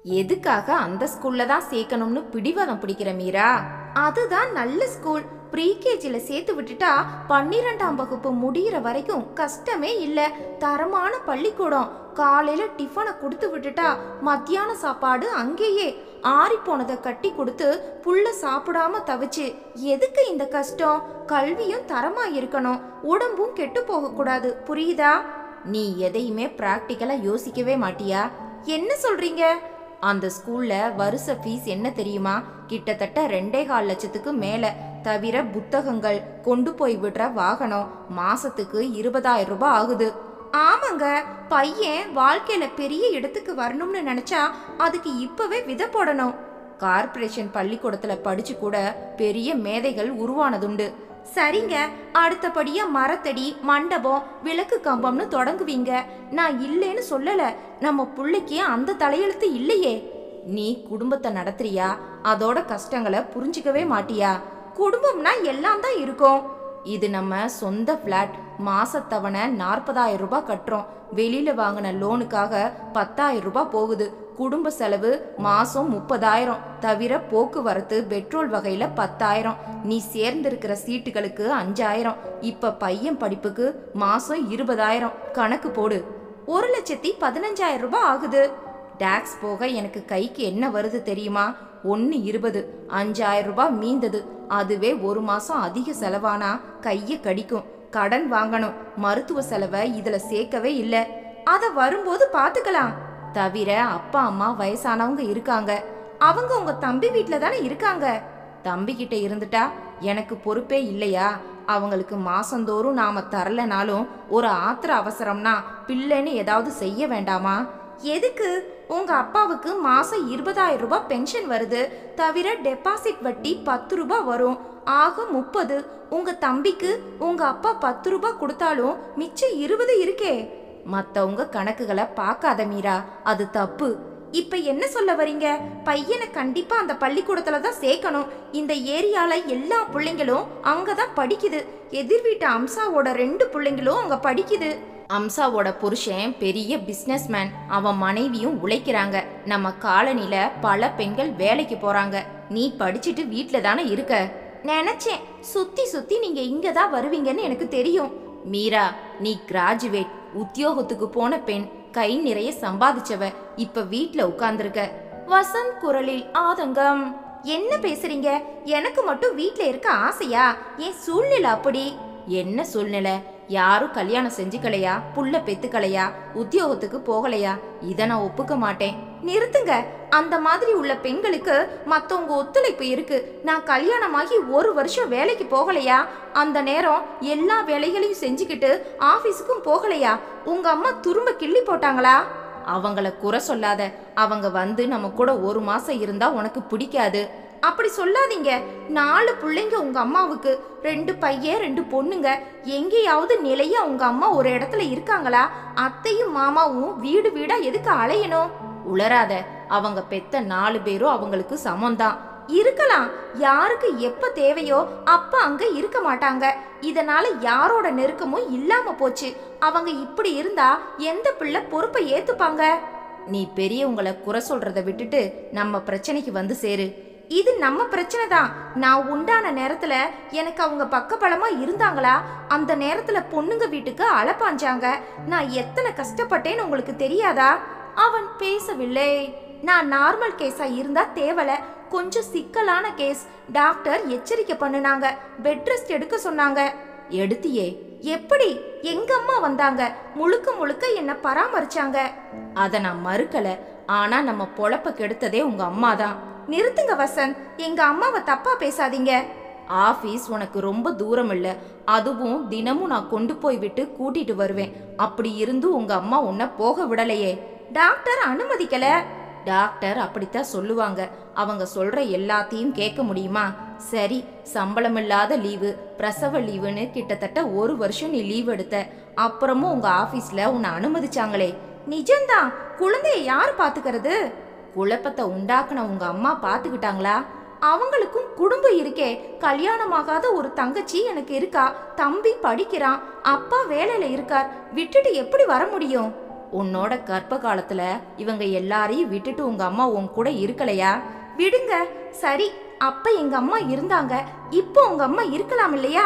எதுக்காக அந்த ஸ்கூல்ல தான் சேர்க்கணும்னு பிடிவாதம் பிடிக்கிற மீரா? அதுதான் நல்ல ஸ்கூல். ப்ரீகேஜில சேர்த்து விட்டுட்டா 12ஆம் வகுப்பு முடியிற வரைக்கும் கஷ்டமே இல்ல. தரமான பள்ளிக்கூடம். காலையில டிஃபனை கொடுத்து விட்டுட்டா மத்தியான சாப்பாடு அங்கேயே. ஆறி போனதை கட்டி கொடுத்து புள்ள சாப்பிடாம தவிச்சு எதுக்கு இந்த கஷ்டம்? கல்வியும் தரமா இருக்கணும், உடம்பும் கெட்டு போக கூடாது. புரியுதா? நீ எதையுமே பிராக்டிக்கலா யோசிக்கவே மாட்டியா? என்ன சொல்றீங்க? அந்த ஸ்கூல்ல வருஷ ஃபீஸ் என்ன தெரியுமா? கிட்டத்தட்ட 2.25 லட்சத்துக்கு மேல. தவிர புத்தகங்கள், கொண்டு போய் விடுற வாகனம் மாசத்துக்கு 20,000 ரூபாய் ஆகுது. ஆமாங்க, பையன் வாழ்க்கையில பெரிய இடத்துக்கு வரணும்னு நினைச்சா அதுக்கு இப்பவே விதை போடணும். கார்ப்பரேஷன் பள்ளிக்கூடத்துல படிச்சு கூட பெரிய மேதைகள் உருவானதுண்டு. சரிங்க, அடுத்தபடியா மரத்தடி, மண்டபம், விளக்கு கம்பம்னு தொடங்குவீங்க. நான் இல்லைன்னு சொல்லல. நம்ம புள்ளைக்கு அந்த தலையெழுத்து இல்லையே. நீ குடும்பத்தை நடத்துறியா? அதோட கஷ்டங்களை புரிஞ்சுக்கவே மாட்டியா? குடும்பம்னா எல்லாம் தான் இருக்கும். இது நம்ம சொந்த பிளாட். மாசத்தவணை 40,000 ரூபாய் கட்டுறோம். வெளியில வாங்கின லோனுக்காக 10,000 ரூபாய் போகுது. குடும்ப செலவு மாசம் 30,000. தவிர போக்குவரத்து, பெட்ரோல் வகையில 10,000. நீ சேர்ந்திருக்கிற சீட்டுகளுக்கு 5,000. இப்ப பையன் படிப்புக்கு மாசம் 20,000. கணக்கு போடு. 1,15,000 ரூபாய் ஆகுது. டாக்ஸ் போக எனக்கு கைக்கு என்ன வருது தெரியுமா? 1,20. 5,000 ரூபாய் மீந்தது. அதுவே ஒரு மாசம் அதிக செலவானா கைய கடிக்கும். கடன் வாங்கணும். மருத்துவ செலவை இதுல சேர்க்கவே இல்லை. அத வரும்போது பாத்துக்கலாம். தவிர அப்பா அம்மா வயசானவங்க இருக்காங்க. அவங்க உங்க தம்பி வீட்டுல தானே இருக்காங்க. தம்பி கிட்ட இருந்துட்டா எனக்கு பொறுப்பே இல்லையா? அவங்களுக்கு மாசந்தோறும் நாம தரலனாலும் ஒரு ஆத்திர அவசரம்னா பிள்ளைன்னு ஏதாவது செய்ய வேண்டாமா? எதுக்கு? உங்க அப்பாவுக்கு மாசம் 20,000 ரூபாய் பென்ஷன் வருது. தவிர டெபாசிட் வட்டி 10 ரூபாய் வரும். ஆக 30. உங்க தம்பிக்கு உங்க அப்பா 10 ரூபாய் கொடுத்தாலும் மிச்சம் 20 இருக்கே. மத்தவங்க கணக்குகளை பார்க்காத மீரா, அது தப்பு. இப்ப என்ன சொல்ல வரீங்க? பையனை கண்டிப்பா அந்த பள்ளிக்கூடத்துல தான் சேர்க்கணும். இந்த ஏரியால எல்லா பிள்ளைங்களும் அங்கதான் படிக்குது. எதிர் வீட்டு அம்சாவோட 2 பிள்ளைங்களும் அங்க படிக்குது. அம்சாவோட புருஷன் பெரிய பிசினஸ்மேன். அவன் மனைவியும் உழைக்கிறாங்க. நம்ம காலனில பல பெண்கள் வேலைக்கு போறாங்க. நீ படிச்சுட்டு வீட்டுல தானே இருக்க. நினைச்சேன் சுத்தி சுத்தி நீங்க இங்கதான் வருவீங்கன்னு எனக்கு தெரியும். மீரா, நீ கிராஜுவேட், உத்தியோகத்துக்கு போன பெண், கை நிறைய சம்பாதிச்சவ. இப்ப வீட்டுல உட்கார்ந்துருக்க. வசந்த் குரலில் ஆதங்கம். என்ன பேசுறீங்க? எனக்கு மட்டும் வீட்டுல இருக்க ஆசையா? என் சூழ்நிலை அப்படி. என்ன சூழ்நிலை? யாரும் கல்யாணம் செஞ்சுக்கலையா? புள்ள பெத்துக்கலையா? உத்தியோகத்துக்கு போகலையா? இத நான் ஒப்புக்க மாட்டேன். நிறுத்துங்க. அந்த மாதிரி உள்ள பெண்களுக்கு மத்தவங்க ஒத்துழைப்பு இருக்கு. நான் கல்யாணமாகி 1 வருஷம் வேலைக்கு போகலையா? அந்த நேரம் எல்லா வேலைகளையும் செஞ்சுக்கிட்டு ஆபீஸுக்கும் போகலையா? உங்க அம்மா துரும்ப கிள்ளி போட்டாங்களா? அவங்கள குறை சொல்லாத. அவங்க வந்து நம்ம கூட 1 மாசம் இருந்தா உனக்கு பிடிக்காது. அப்படி சொல்லாதீங்க. 4 பிள்ளைங்க உங்க அம்மாவுக்கு. 2 பையன் 2 பொண்ணுங்க. எங்கேயாவது நிலையா உங்க அம்மா ஒரு இடத்துல இருக்காங்களா? அத்தையும் மாமாவும் வீடு வீடா எதுக்கு அலையணும்? உளராத. அவங்க பெத்த 4 பேரும் அவங்களுக்கு சமம்தான். இருக்கலாம். யாருக்கு எப்ப தேவையோ அப்ப அங்க இருக்க மாட்டாங்க. இதனால யாரோட நெருக்கமும் இல்லாம போச்சு. அவங்க இப்படி இருந்தா எந்த பிள்ளை பொறுப்பை ஏத்துப்பாங்க? நீ பெரியவங்களை குறை சொல்றத விட்டுட்டு நம்ம பிரச்சனைக்கு வந்து சேரு. இது நம்ம பிரச்சனை தான். நான் உண்டான நேரத்துல எனக்கு அவங்க பக்கபலமா இருந்தாங்களா? அந்த நேரத்துல பொண்ணுங்க வீட்டுக்கு அலப்பாஞ்சாங்க. நான் எத்தனை கஷ்டப்பட்டேன்னு உங்களுக்கு தெரியாதா? அவன் பேசவில்லை. நான் நார்மல் கேஸா இருந்தா தேவல. கொஞ்சம் சிக்கலான கேஸ். டாக்டர் எச்சரிக்கை பண்ணுனாங்க. பெட் ரெஸ்ட் எடுக்க சொன்னாங்க. எடுத்தியே? எப்படி? எங்க அம்மா வந்தாங்க. முழுக்க முழுக்க என்ன பராமரிச்சாங்க. அத நான் மறுக்கல. ஆனா நம்ம பொழப்ப கெடுத்ததே உங்க அம்மா தான். நிறுத்துங்க வசந்த். எங்க அம்மாவை தப்பா பேசாதீங்க. ஆபீஸ் உனக்கு ரொம்ப தூரம் இல்ல. அதுவும் தினமும் நான் கொண்டு போய் விட்டு கூட்டிட்டு வருவேன். அப்படி இருந்து உங்க அம்மா உன்னை போக விடலையே. டாக்டர் அனுமதிக்கல. டாக்டர் அப்படித்தான் சொல்லுவாங்க. அவங்க சொல்ற எல்லாத்தையும் கேட்க முடியுமா? சரி, சம்பளம் இல்லாத லீவு, பிரசவ லீவுன்னு கிட்டத்தட்ட 1 வருஷம் நீ லீவ் எடுத்த. அப்புறமும் உங்க ஆபீஸ்ல உன்னை அனுமதிச்சாங்களே. நிஜம்தான். குழந்தைய யாரு பாத்துக்கிறது? குழப்பத்தை உண்டாக்குன உங்க அம்மா பாத்துக்கிட்டாங்களா? அவங்களுக்கும் குடும்பம் இருக்கே. கல்யாணமாகாத ஒரு தங்கச்சி எனக்கு இருக்கா. தம்பி படிக்கிறான். அப்பா வேலையில இருக்கார். விட்டுட்டு எப்படி வர முடியும்? உன்னோட கர்ப்ப காலத்துல இவங்க எல்லாரையும் விட்டுட்டு உங்க அம்மா உன் கூட இருக்கலையா? விடுங்க. சரி, அப்ப எங்க அம்மா இருந்தாங்க, இப்போ உங்க அம்மா இருக்கலாம் இல்லையா?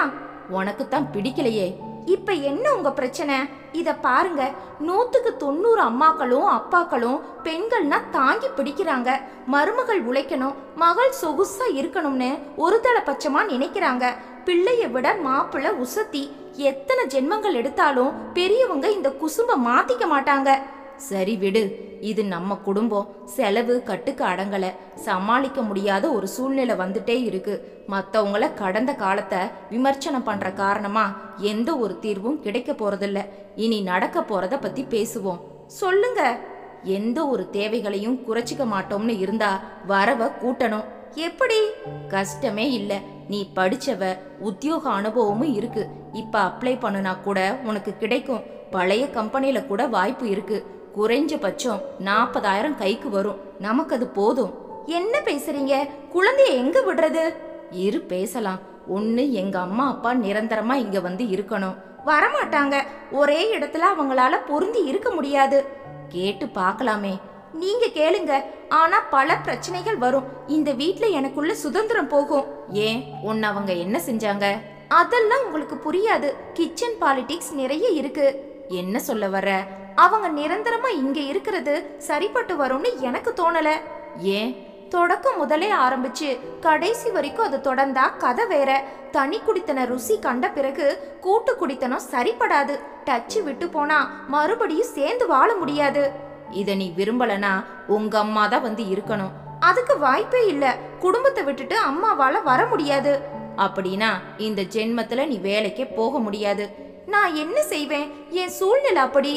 உனக்கு தான் பிடிக்கலையே. இப்ப என்ன உங்க பிரச்சனை? இத பாருங்க, 100க்கு 90 அம்மாக்களும் அப்பாக்களும் பெண்கள்னா தாங்கி பிடிக்கிறாங்க. மருமகள் உழைக்கணும், மகள் சொகுசா இருக்கணும்னு ஒரு பட்சமா நினைக்கிறாங்க. பிள்ளைய விட மாப்பிள்ளை உசத்தி. எத்தனை ஜென்மங்கள் எடுத்தாலும் பெரியவங்க இந்த குசும்ப மாத்திக்க மாட்டாங்க. சரி விடு, இது நம்ம குடும்பம். செலவு கட்டுக்கு அடங்கல, சமாளிக்க முடியாத ஒரு சூழ்நிலை வந்துட்டே இருக்கு. மற்றவங்கள கடந்த காலத்தை விமர்சனம் பண்ற காரணமா எந்த ஒரு தீர்வும் கிடைக்க போறதில்ல. இனி நடக்க போறத பத்தி பேசுவோம். சொல்லுங்க. எந்த ஒரு தேவைகளையும் குறைச்சிக்க மாட்டோம்னு இருந்தா வரவ கூட்டணும். எப்படி? கஷ்டமே இல்ல. நீ படிச்சவ, உத்தியோக அனுபவமும் இருக்கு. இப்ப அப்ளை பண்ணுனா கூட உனக்கு கிடைக்கும். பழைய கம்பெனில கூட வாய்ப்பு இருக்கு. குறைஞ்சபட்சம் 40,000 கைக்கு வரும். நமக்கு அது போதும். என்ன பேசுறீங்க? குழந்தைய எங்க விடுறது? இரு பேசலாம். ஒண்ணு, எங்க அம்மா அப்பா நிரந்தரமா இங்க வந்து இருக்கணும். வரமாட்டாங்க. ஒரே இடத்துல அவங்களால பொருந்தி இருக்க முடியாது. கேட்டு பார்க்கலாமே. நீங்க கேளுங்க. ஆனா பல பிரச்சனைகள் வரும். இந்த வீட்ல எனக்குள்ள சுதந்திரம் போகும். ஏன், உன்னை அவங்க என்ன செஞ்சாங்க? அதெல்லாம் உங்களுக்கு புரியாது. கிச்சன் பாலிடிக்ஸ் நிறைய இருக்கு. என்ன சொல்ல வர? அவங்க நிரந்தரமா இங்க இருக்கிறது சரிப்பட்டு வரும்னு எனக்கு தோணல. ஏன்? தொடக்கம் முதலே ஆரம்பிச்சு கடைசி வரைக்கும் அது தொடர்ந்தா கதை வேற. தனி குடித்தன ருசி கண்ட பிறகு கூட்டு குடித்தனம் சரிப்படாது. டச்சு விட்டு போனா மறுபடியும் சேர்ந்து வாழ முடியாது. இத நீ விரும்பலனா உங்க அம்மா தான் வந்து இருக்கணும். அதுக்கு வாய்ப்பே இல்ல. குடும்பத்தை விட்டுட்டு அம்மாவால வர முடியாது. அப்படின்னா இந்த ஜென்மத்துல நீ வேலைக்கே போக முடியாது. நான் என்ன செய்வேன்? என் சூழ்நிலை அப்படி.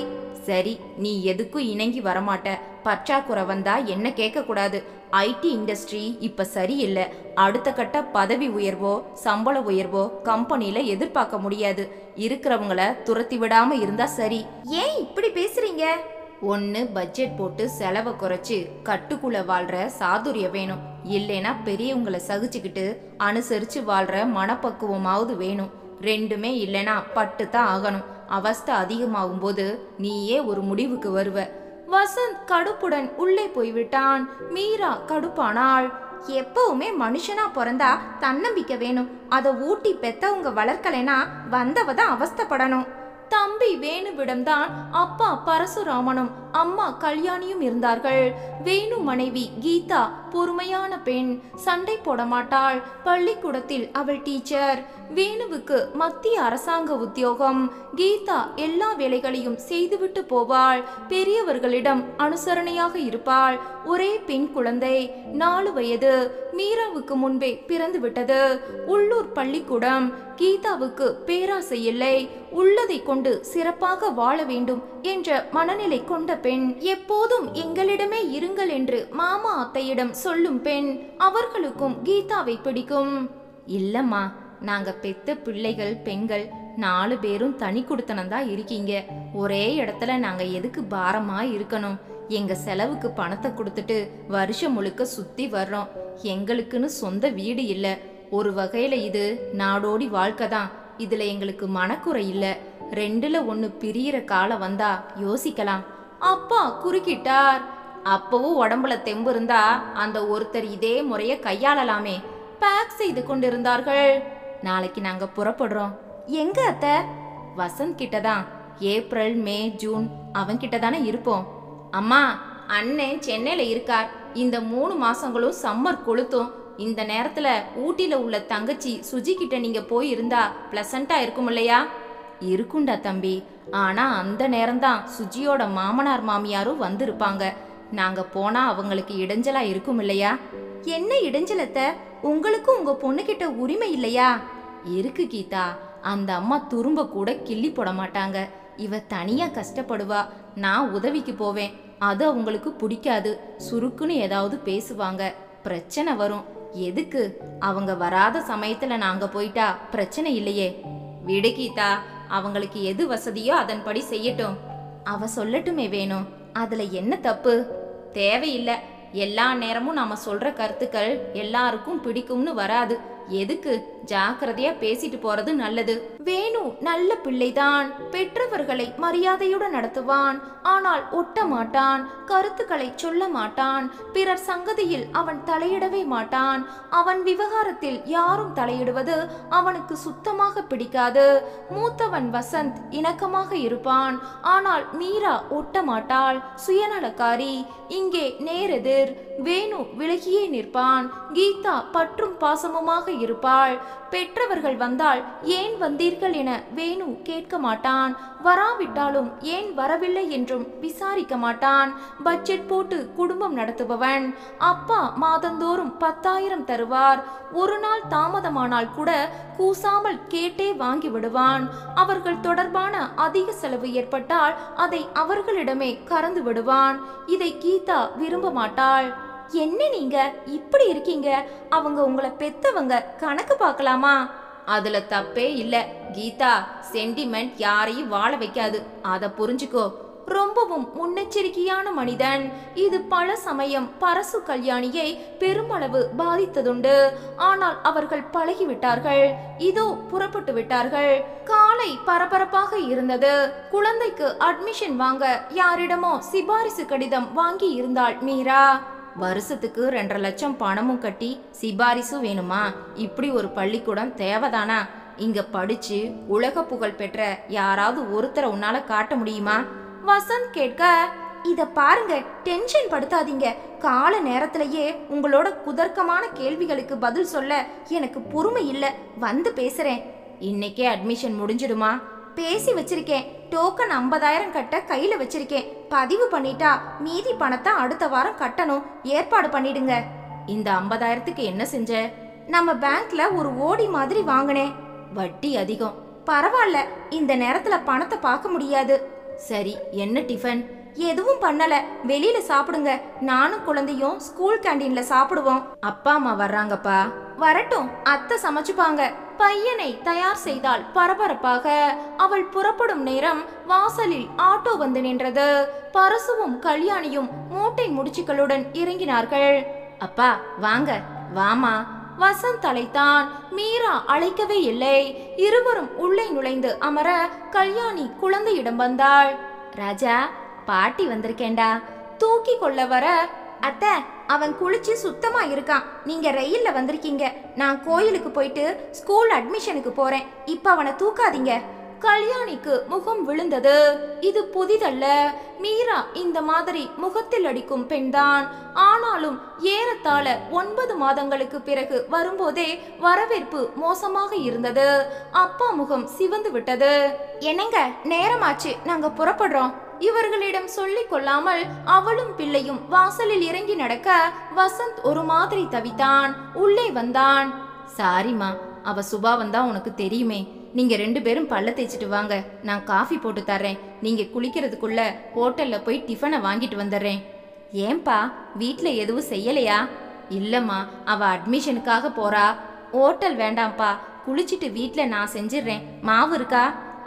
சரி, நீ எதுக்கும் இணங்கி வரமாட்ட. பற்றாக்குறை வந்தா என்ன கேட்க கூடாது. ஐடி இண்டஸ்ட்ரி இப்ப சரியில்லை. அடுத்த கட்ட பதவி உயர்வோ சம்பள உயர்வோ கம்பெனில எதிர்பார்க்க முடியாது. இருக்கிறவங்கள துரத்தி விடாம இருந்தா சரி. ஏன் இப்படி பேசுறீங்க? ஒன்னு, பட்ஜெட் போட்டு செலவை குறைச்சு கட்டுக்குள்ள வாழ்ற சாதுரியம் வேணும். இல்லைன்னா பெரியவங்களை சகிச்சுக்கிட்டு அனுசரிச்சு வாழ்ற மனப்பக்குவமாவது வேணும். ரெண்டுமே இல்லைனா பட்டு தான் ஆகணும். அவஸ்தை அதிகமாகும் போது நீயே ஒரு முடிவுக்கு வருவ. வசந்த் கடுப்புடன் உள்ளே போய்விட்டான். மீரா கடுப்பானாள். எப்பவுமே மனுஷனா பிறந்தா தன்னம்பிக்கை வேணும். அதை ஊட்டி பெத்தவங்க வளர்க்கலைனா வந்தவ தான் அவஸ்தைப்படணும். தம்பி வேணுவிடம்தான் அப்பா பரசுராமனும் அம்மா கல்யாணியும் இருந்தார்கள். வேணு மனைவி கீதா பொறுமையான பெண், சண்டை போட மாட்டாள். பள்ளிக்கூடத்தில் அவள் டீச்சர். வேணுவுக்கு மத்திய அரசாங்க உத்தியோகம். கீதா எல்லா வேலைகளையும் செய்துவிட்டு போவாள். பெரியவர்களிடம் அனுசரணையாக இருப்பாள். ஒரே பெண் குழந்தை, 4 வயது. மீராவுக்கு முன்பே பிறந்து விட்டது. உள்ளூர் பள்ளிக்கூடம். கீதாவுக்கு பேராசை இல்லை. உள்ளதை கொண்டு சிறப்பாக வாழ வேண்டும் என்ற மனநிலை கொண்ட பெண். எப்போதும் எங்களிடமே இருங்கள் என்று மாமா அத்தையிடம் சொல்லும் பெண். அவர்களுக்கும் கீதாவை பிடிக்கும். இல்லம்மா, நாங்க பெத்த பிள்ளைகள் பெண்கள் 4 பேரும் தனி குடுத்தனம்தான் இருக்கீங்க. ஒரே இடத்துல நாங்க எதுக்கு பாரமா இருக்கணும்? எங்க செலவுக்கு பணத்தை கொடுத்துட்டு வருஷம் முழுக்க சுத்தி வர்றோம். எங்களுக்குன்னு சொந்த வீடு இல்ல. ஒரு வகையில இது நாடோடி வாழ்க்கை தான். இதுல எங்களுக்கு மனக்குறை இல்ல. 2ல 1 பிரியிற காலம் வந்தா யோசிக்கலாம். அப்பா குறுக்கிட்டார். அப்பவும் உடம்புல தெம்பு இருந்தா அந்த ஒருத்தர் இதே முறைய கையாளலாமே. பேக் செய்து கொண்டிருந்தார்கள். நாளைக்கு நாங்க புறப்படுறோம். எங்க அத்தை? வசந்த் கிட்டதான். ஏப்ரல் மே ஜூன் அவன்கிட்ட தானே இருப்போம். அம்மா, அண்ணன் சென்னையில இருக்கார். இந்த 3 மாசங்களும் சம்மர் கொளுத்தும். இந்த நேரத்துல ஊட்டில உள்ள தங்கச்சி சுஜி கிட்ட நீங்க போய் இருந்தா பிளசண்டா இருக்கும் இல்லையா? இருக்குண்டா தம்பி. ஆனா அந்த நேரம்தான் சுஜியோட மாமனார் மாமியாரும் வந்திருப்பாங்க. நாங்க போனா அவங்களுக்கு இடைஞ்சலா இருக்கும் இல்லையா? என்ன இடைஞ்சலத்தை? உங்களுக்கும் உங்க பொண்ணு கிட்ட உரிமை இல்லையா? இருக்கு கீதா. அந்த அம்மா துரும்ப கூட கிள்ளி போட மாட்டாங்க. இவ தனியா கஷ்டப்படுவா. நான் உதவிக்கு போவேன். அது அவங்களுக்கு பிடிக்காது. சுருக்குன்னு ஏதாவது பேசுவாங்க. பிரச்சனை வரும். எதுக்கு? அவங்க வராத சமயத்துல நாங்க போயிட்டா பிரச்சனை இல்லையே. விடு கீதா, அவங்களுக்கு எது வசதியோ அதன்படி செய்யட்டும். அவ சொல்லட்டுமே வேணும். அதுல என்ன தப்பு? தேவையில்லை. எல்லா நேரமும் நாம சொல்ற கருத்துக்கள் எல்லாருக்கும் பிடிக்கும்னு வராது. எதுக்கு? ஜாக்கிரதையா பேசிட்டு போறது நல்லது. வேணு நல்ல பிள்ளைதான். பெற்றவர்களை மரியாதையுடன் நடத்துவான். ஆனால் ஒட்ட மாட்டான். கருத்துக்களை சொல்ல மாட்டான். பிறர் சங்கதியில் அவன் தலையிடவே மாட்டான். அவன் விவகாரத்தில் யாரும் தலையிடுவது அவனுக்கு சுத்தமாக பிடிக்காது. மூத்தவன் வசந்த் இணக்கமாக இருப்பான். ஆனால் மீரா ஒட்ட மாட்டாள். சுயநலக்காரி. இங்கே நேரெதிர். வேணு விலகியே நிற்பான். கீதா பற்றும் பாசமுமாக இருப்பாள். பெற்றவர்கள் வந்தால் ஏன் வந்தீர்கள் என வேணு கேட்க மாட்டான். வராவிட்டாலும் ஏன் வரவில்லை என்றும் விசாரிக்க மாட்டான். பட்ஜெட் போட்டு குடும்பம் நடத்துபவன். அப்பா மாதந்தோறும் 10,000 தருவார். ஒரு நாள் தாமதமானால் கூட கூசாமல் கேட்டே வாங்கி விடுவான். அவர்கள் தொடர்பான அதிக செலவு ஏற்பட்டால் அதை அவர்களிடமே கறந்து விடுவான். இதை கீதா விரும்ப மாட்டாள். என்ன நீங்க இப்படி இருக்கீங்க? அவங்க உங்களை பெத்தவங்க, கணக்கு பார்க்கலாமா? அதுல தப்பே இல்ல கீதா. சென்டிமெண்ட் யாரையும் வாழ வைக்காது, அத புரிஞ்சுக்கோ. ரொம்பவும் முன்னெச்சரிக்கையான மனிதன். இது பல சமயம் பரசு கல்யாணியை பெருமளவு பாதித்ததுண்டு. ஆனால் அவர்கள் பழகிவிட்டார்கள். இதோ புறப்பட்டு விட்டார்கள். காலை பரபரப்பாக இருந்தது. குழந்தைக்கு அட்மிஷன் வாங்க யாரிடமோ சிபாரிசு கடிதம் வாங்கி இருந்தாள் மீரா. வருஷத்துக்கு 2.5 லட்சம் பணமும் கட்டி சிபாரிசும் வேணுமா? இப்படி ஒரு பள்ளிக்கூடம் தேவைதானா? இங்க படிச்சு உலக புகழ் பெற்ற யாராவது ஒருத்தரை உன்னால காட்ட முடியுமா? வசந்த் கேட்க, இத பாருங்க, டென்ஷன் படுத்தாதீங்க. கால நேரத்திலேயே உங்களோட குதர்க்கமான கேள்விகளுக்கு பதில் சொல்ல எனக்கு பொறுமை இல்ல. வந்து பேசுறேன். இன்னைக்கே அட்மிஷன் முடிஞ்சிடுமா? பேசி வச்சிருக்கேன். டோக்கன் 50,000 கட்ட கையில வச்சிருக்கேன். பதிவு பண்ணிட்டா மீதி பணத்தை அடுத்த வாரம் கட்டணும். ஏற்பாடு பண்ணிடுங்க. இந்த 50,000க்கு என்ன செஞ்ச? நம்ம பேங்க்ல ஒரு ஓடி மாதிரி வாங்கினேன். வட்டி அதிகம். பரவாயில்ல, இந்த நேரத்துல பணத்தை பார்க்க முடியாது. சரி, என்ன டிஃபன்? எதுவும் பண்ணல. வெளியில சாப்பிடுங்க. நானும் குழந்தையும் ஸ்கூல் கேண்டீன்ல சாப்பிடுவோம். அப்பா அம்மா வர்றாங்கப்பா. வரட்டும், அத்தை சமைச்சுப்பாங்க. பையனை தயார் செய்தால் பரபரப்பாக. அவள் புறப்படும் நேரம் வாசலில் ஆட்டோ வந்து நின்றது. பரசுவும் கல்யாணியும் மூட்டை முடிச்சுக்களுடன் இறங்கினார்கள். அப்பா வாங்க. வாமா. வசந்த் அழைத்தான். மீரா அழைக்கவே இல்லை. இருவரும் உள்ளே நுழைந்து அமர கல்யாணி குழந்தையிடம் வந்தாள். ராஜா, பாட்டி வந்திருக்கேன்டா. தூக்கி கொள்ள வர, அத்தை அவன் குளிச்சு சுத்தமா இருக்கான். நீங்க ரயில்ல வந்திருக்கீங்க. நான் கோயிலுக்கு போயிட்டு ஸ்கூல் அட்மிஷனுக்கு போறேன். இப்ப அவனை தூக்காதீங்க. கல்யாணிக்கு முகம் விழுந்தது. இது புதிதல்ல. மீரா இந்த மாதிரி முகத்தில் அடிக்கும் பெண்தான். ஆனாலும் ஏறத்தாழ 9 மாதங்களுக்கு பிறகு வரும்போதே வரவேற்பு மோசமாக இருந்தது. அப்பா முகம் சிவந்து விட்டது. என்னங்க, நேரமாச்சு, நாங்க புறப்படுறோம். இவர்களிடம் சொல்லிக் கொள்ளாமல் அவளும் பிள்ளையும் வாசலில் இறங்கி நடக்க வசந்த் ஒரு மாதிரி தவித்தான். உள்ளே வந்தான். சாரிம்மா, அவ சுபா வந்தா உனக்கு தெரியுமே. நீங்க 2 பேரும் பல்ல தேய்ச்சிட்டு வாங்க. நான் காஃபி போட்டு தர்றேன். நீங்க குளிக்கிறதுக்குள்ள ஹோட்டல்ல போய் டிஃபனை வாங்கிட்டு வந்துடுறேன். ஏன்பா, வீட்ல எதுவும் செய்யலையா? இல்லம்மா, அவ அட்மிஷனுக்காக போறா. ஹோட்டல் வேண்டாம்ப்பா, குளிச்சிட்டு வீட்ல நான் செஞ்சிடுறேன். மாவு இருக்கா?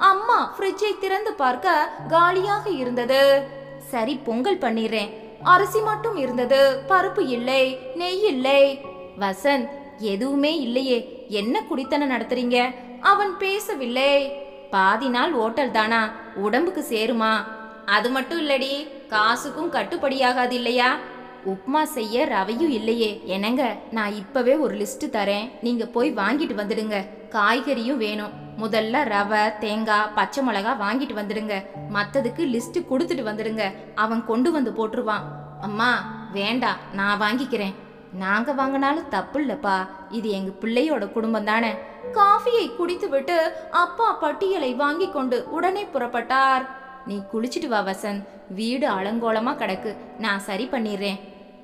அம்மா ஃப்ரிட்ஜை திறந்து பார்க்க காலியாக இருந்தது. சரி, பொங்கல் பண்ணிடுறேன். அரிசி மட்டும் இருந்தது. பருப்பு இல்லை, நெய் இல்லை. வசந்த், எதுவுமே இல்லையே, என்ன குடித்தனம் நடத்துறீங்க? அவன் பேசவில்லை. பாதி நாள் ஹோட்டல் தானா? உடம்புக்கு சேருமா? அது மட்டும் இல்லடி, காசுக்கும் கட்டுப்படியாகாது இல்லையா? உப்மா செய்ய ரவையும் இல்லையே. என்னங்க, நான் இப்பவே ஒரு லிஸ்ட் தரேன். நீங்க போய் வாங்கிட்டு வந்துடுங்க. காய்கறியும் வேணும். முதல்ல ரவை, தேங்காய், பச்சை மிளகா வாங்கிட்டு வந்துடுங்க. மற்றதுக்கு லிஸ்ட் கொடுத்துட்டு வந்துடுங்க. அவன் கொண்டு வந்து போட்டுருவான். அம்மா வேண்டாம், நான் வாங்கிக்கிறேன். நாங்க வாங்கினாலும் தப்பு இல்லப்பா. இது எங்க பிள்ளையோட குடும்பம் தானே. காஃபியை குடித்துவிட்டு அப்பா பட்டியலை வாங்கி கொண்டு உடனே புறப்பட்டார். நீ குளிச்சுட்டு வா வசந்த். வீடு அலங்கோலமா கிடக்கு, நான் சரி பண்ணிடுறேன்.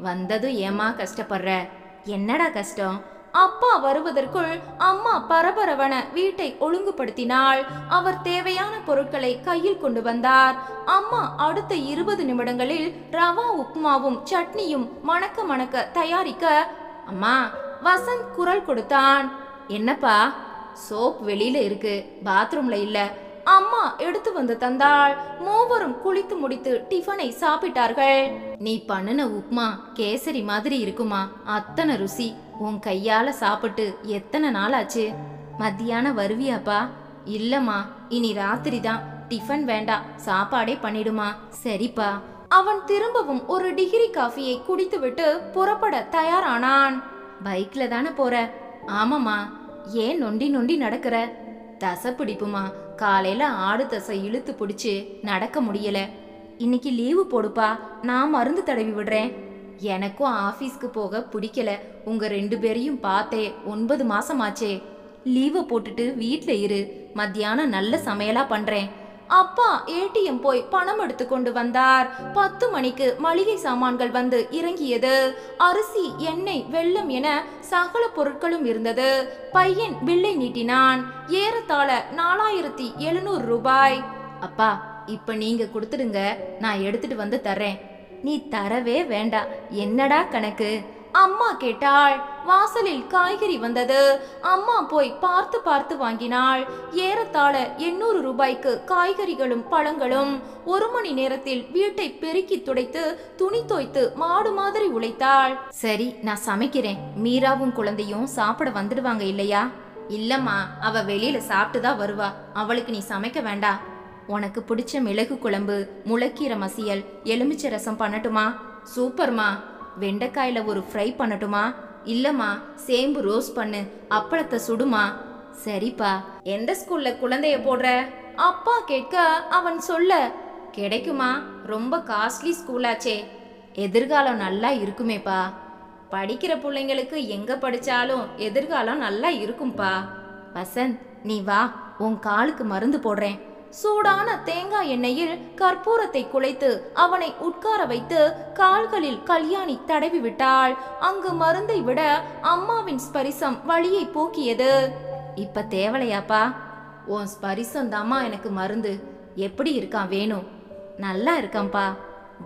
வந்ததும் ஏமா கஷ்டப்படுற? என்னடா கஷ்டம்? அப்பா வருவதற்குள் அம்மா பரபரவன வீட்டை ஒழுங்குபடுத்தினாள். அவர் தேவையான பொருட்களை கையில் கொண்டு வந்தார். அம்மா அடுத்த 20 நிமிடங்களில் ரவா உப்புமாவும் சட்னியும் மணக்க மணக்க தயாரிக்க, அம்மா, வசந்த் குரல் கொடுத்தான். என்னப்பா? சோப் வெளியில இருக்கு, பாத்ரூம்ல இல்ல. அம்மா எடுத்து வந்து தந்தாள். மூவரும் குளித்து முடித்து டிஃபனை சாப்பிட்டார்கள். நீ பண்ணுன உப்மா கேசரி மாதிரி இருக்குமா? அத்தனை ருசி. உன் கையால சாப்பிட்டு எத்தனை நாள் ஆச்சு? மத்தியானம் வருவியாப்பா? இல்லம்மா, இனி ராத்திரி தான். டிஃபன் வேண்டாம், சாப்பாடே பண்ணிடுமா. சரிப்பா. அவன் திரும்பவும் ஒரு டிகிரி காஃபியை குடித்துவிட்டு புறப்பட தயாரானான். பைக்ல தானே போற? ஆமாம்மா. ஏன் நொண்டி நொண்டி நடக்கிற? தசை பிடிப்புமா. காலையில ஆடு தசை இழுத்து பிடிச்சு நடக்க முடியல. இன்னைக்கு லீவு போடுப்பா, நான் மருந்து தடவி விடுறேன். எனக்கும் ஆஃபீஸ்க்கு போக பிடிக்கல. உங்க 2 பேரையும் பார்த்தே 9 மாசம் ஆச்சே. லீவை போட்டுட்டு வீட்ல இரு. மத்தியானம் நல்ல சமையலா பண்றேன். அப்பா ஏடிஎம் போய் பணம் எடுத்து கொண்டு வந்தார். 10 மணிக்கு மளிகை சாமான்கள் வந்து இறங்கியது. அரிசி, எண்ணெய், வெல்லம் என சகல பொருட்களும் இருந்தது. பையன் பில்லை நீட்டினான். ஏறத்தாழ 4700 ரூபாய். அப்பா, இப்ப நீங்க கொடுத்துடுங்க, நான் எடுத்துட்டு வந்து தர்றேன். நீ தரவே வேண்டாம். என்னடா கணக்கு? அம்மா கேட்டாள். வாசலில் காய்கறி வந்தது. அம்மா போய் பார்த்து பார்த்து வாங்கினாள். ஏறத்தாழ 800 ரூபாய்க்கு காய்கறிகளும் பழங்களும். 1 மணி நேரத்தில் வீட்டை பெருக்கி துடைத்து துணி தோய்த்து மாடு மாதிரி உழைத்தாள். சரி, நான் சமைக்கிறேன். மீராவும் குழந்தையும் சாப்பிட வந்துடுவாங்க இல்லையா? இல்லம்மா, அவ வெளியில சாப்பிட்டுதான் வருவா. அவளுக்கு நீ சமைக்க வேண்டாம். உனக்கு பிடிச்ச மிளகு குழம்பு, முளைக்கீரை மசியல், எலுமிச்சை ரசம் பண்ணட்டுமா? சூப்பர்மா. வெண்டைக்காயில ஒரு ஃப்ரை பண்ணட்டுமா? இல்லம்மா, சேம்பு ரோஸ் பண்ணு, அப்பளத்தை சுடுமா. சரிப்பா. எந்த ஸ்கூல்ல குழந்தைய போடுற? அப்பா கேட்க அவன் சொல்ல, கிடைக்குமா? ரொம்ப காஸ்ட்லி ஸ்கூலாச்சே. எதிர்காலம் நல்லா இருக்குமேப்பா. படிக்கிற பிள்ளைங்களுக்கு எங்க படிச்சாலும் எதிர்காலம் நல்லா இருக்கும்பா. வசந்த், நீ வா, உன் காலுக்கு மருந்து போடுறேன். சூடான தேங்காய் எண்ணெயில் கற்பூரத்தை குழைத்து அவனை உட்கார வைத்து கால்களில் கல்யாணி தடவி விட்டாள். அங்கு மருந்தை விட அம்மாவின் ஸ்பரிசம் வலியை போக்கியது. இப்ப தேவலையாப்பா? உன் ஸ்பரிசம் தாம்மா எனக்கு மருந்து. எப்படி இருக்கான் வேணும்? நல்லா இருக்கான்பா.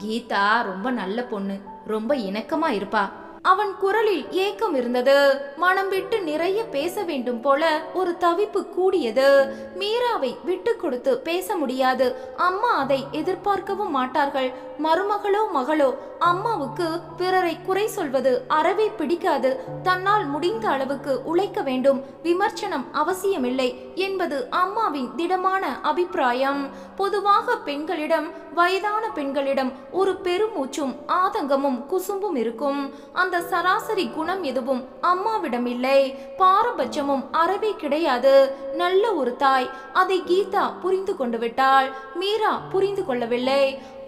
கீதா ரொம்ப நல்ல பொண்ணு, ரொம்ப இணக்கமா இருப்பா. அவன் குரலில் ஏக்கம் இருந்தது. மனம் விட்டு நிறைய பேச வேண்டும் போல ஒரு தவிப்பு கூடியது. மீராவை விட்டு கொடுத்து பேச முடியாது. அம்மா அதை எதிர்பார்க்கவும் மாட்டார்கள். மருமகளோ மகளோ அம்மாவுக்கு பிறரை குறை சொல்வது அறவே பிடிக்காது. தன்னால் முடிந்த அளவுக்கு உழைக்க வேண்டும், விமர்சனம் அவசியமில்லை என்பது அம்மாவின் திடமான அபிப்பிராயம். பொதுவாக பெண்களிடம், வயதான பெண்களிடம் ஒரு பெருமூச்சும் ஆதங்கமும் குசும்பும் இருக்கும். அந்த சராசரி குணம் எதுவும் அம்மாவிடம் இல்லை. பாரபட்சமும் அறவே கிடையாது. நல்ல ஒரு தாய். அதை கீதா புரிந்து கொண்டு விட்டாள். மீரா புரிந்து கொள்ளவில்லை.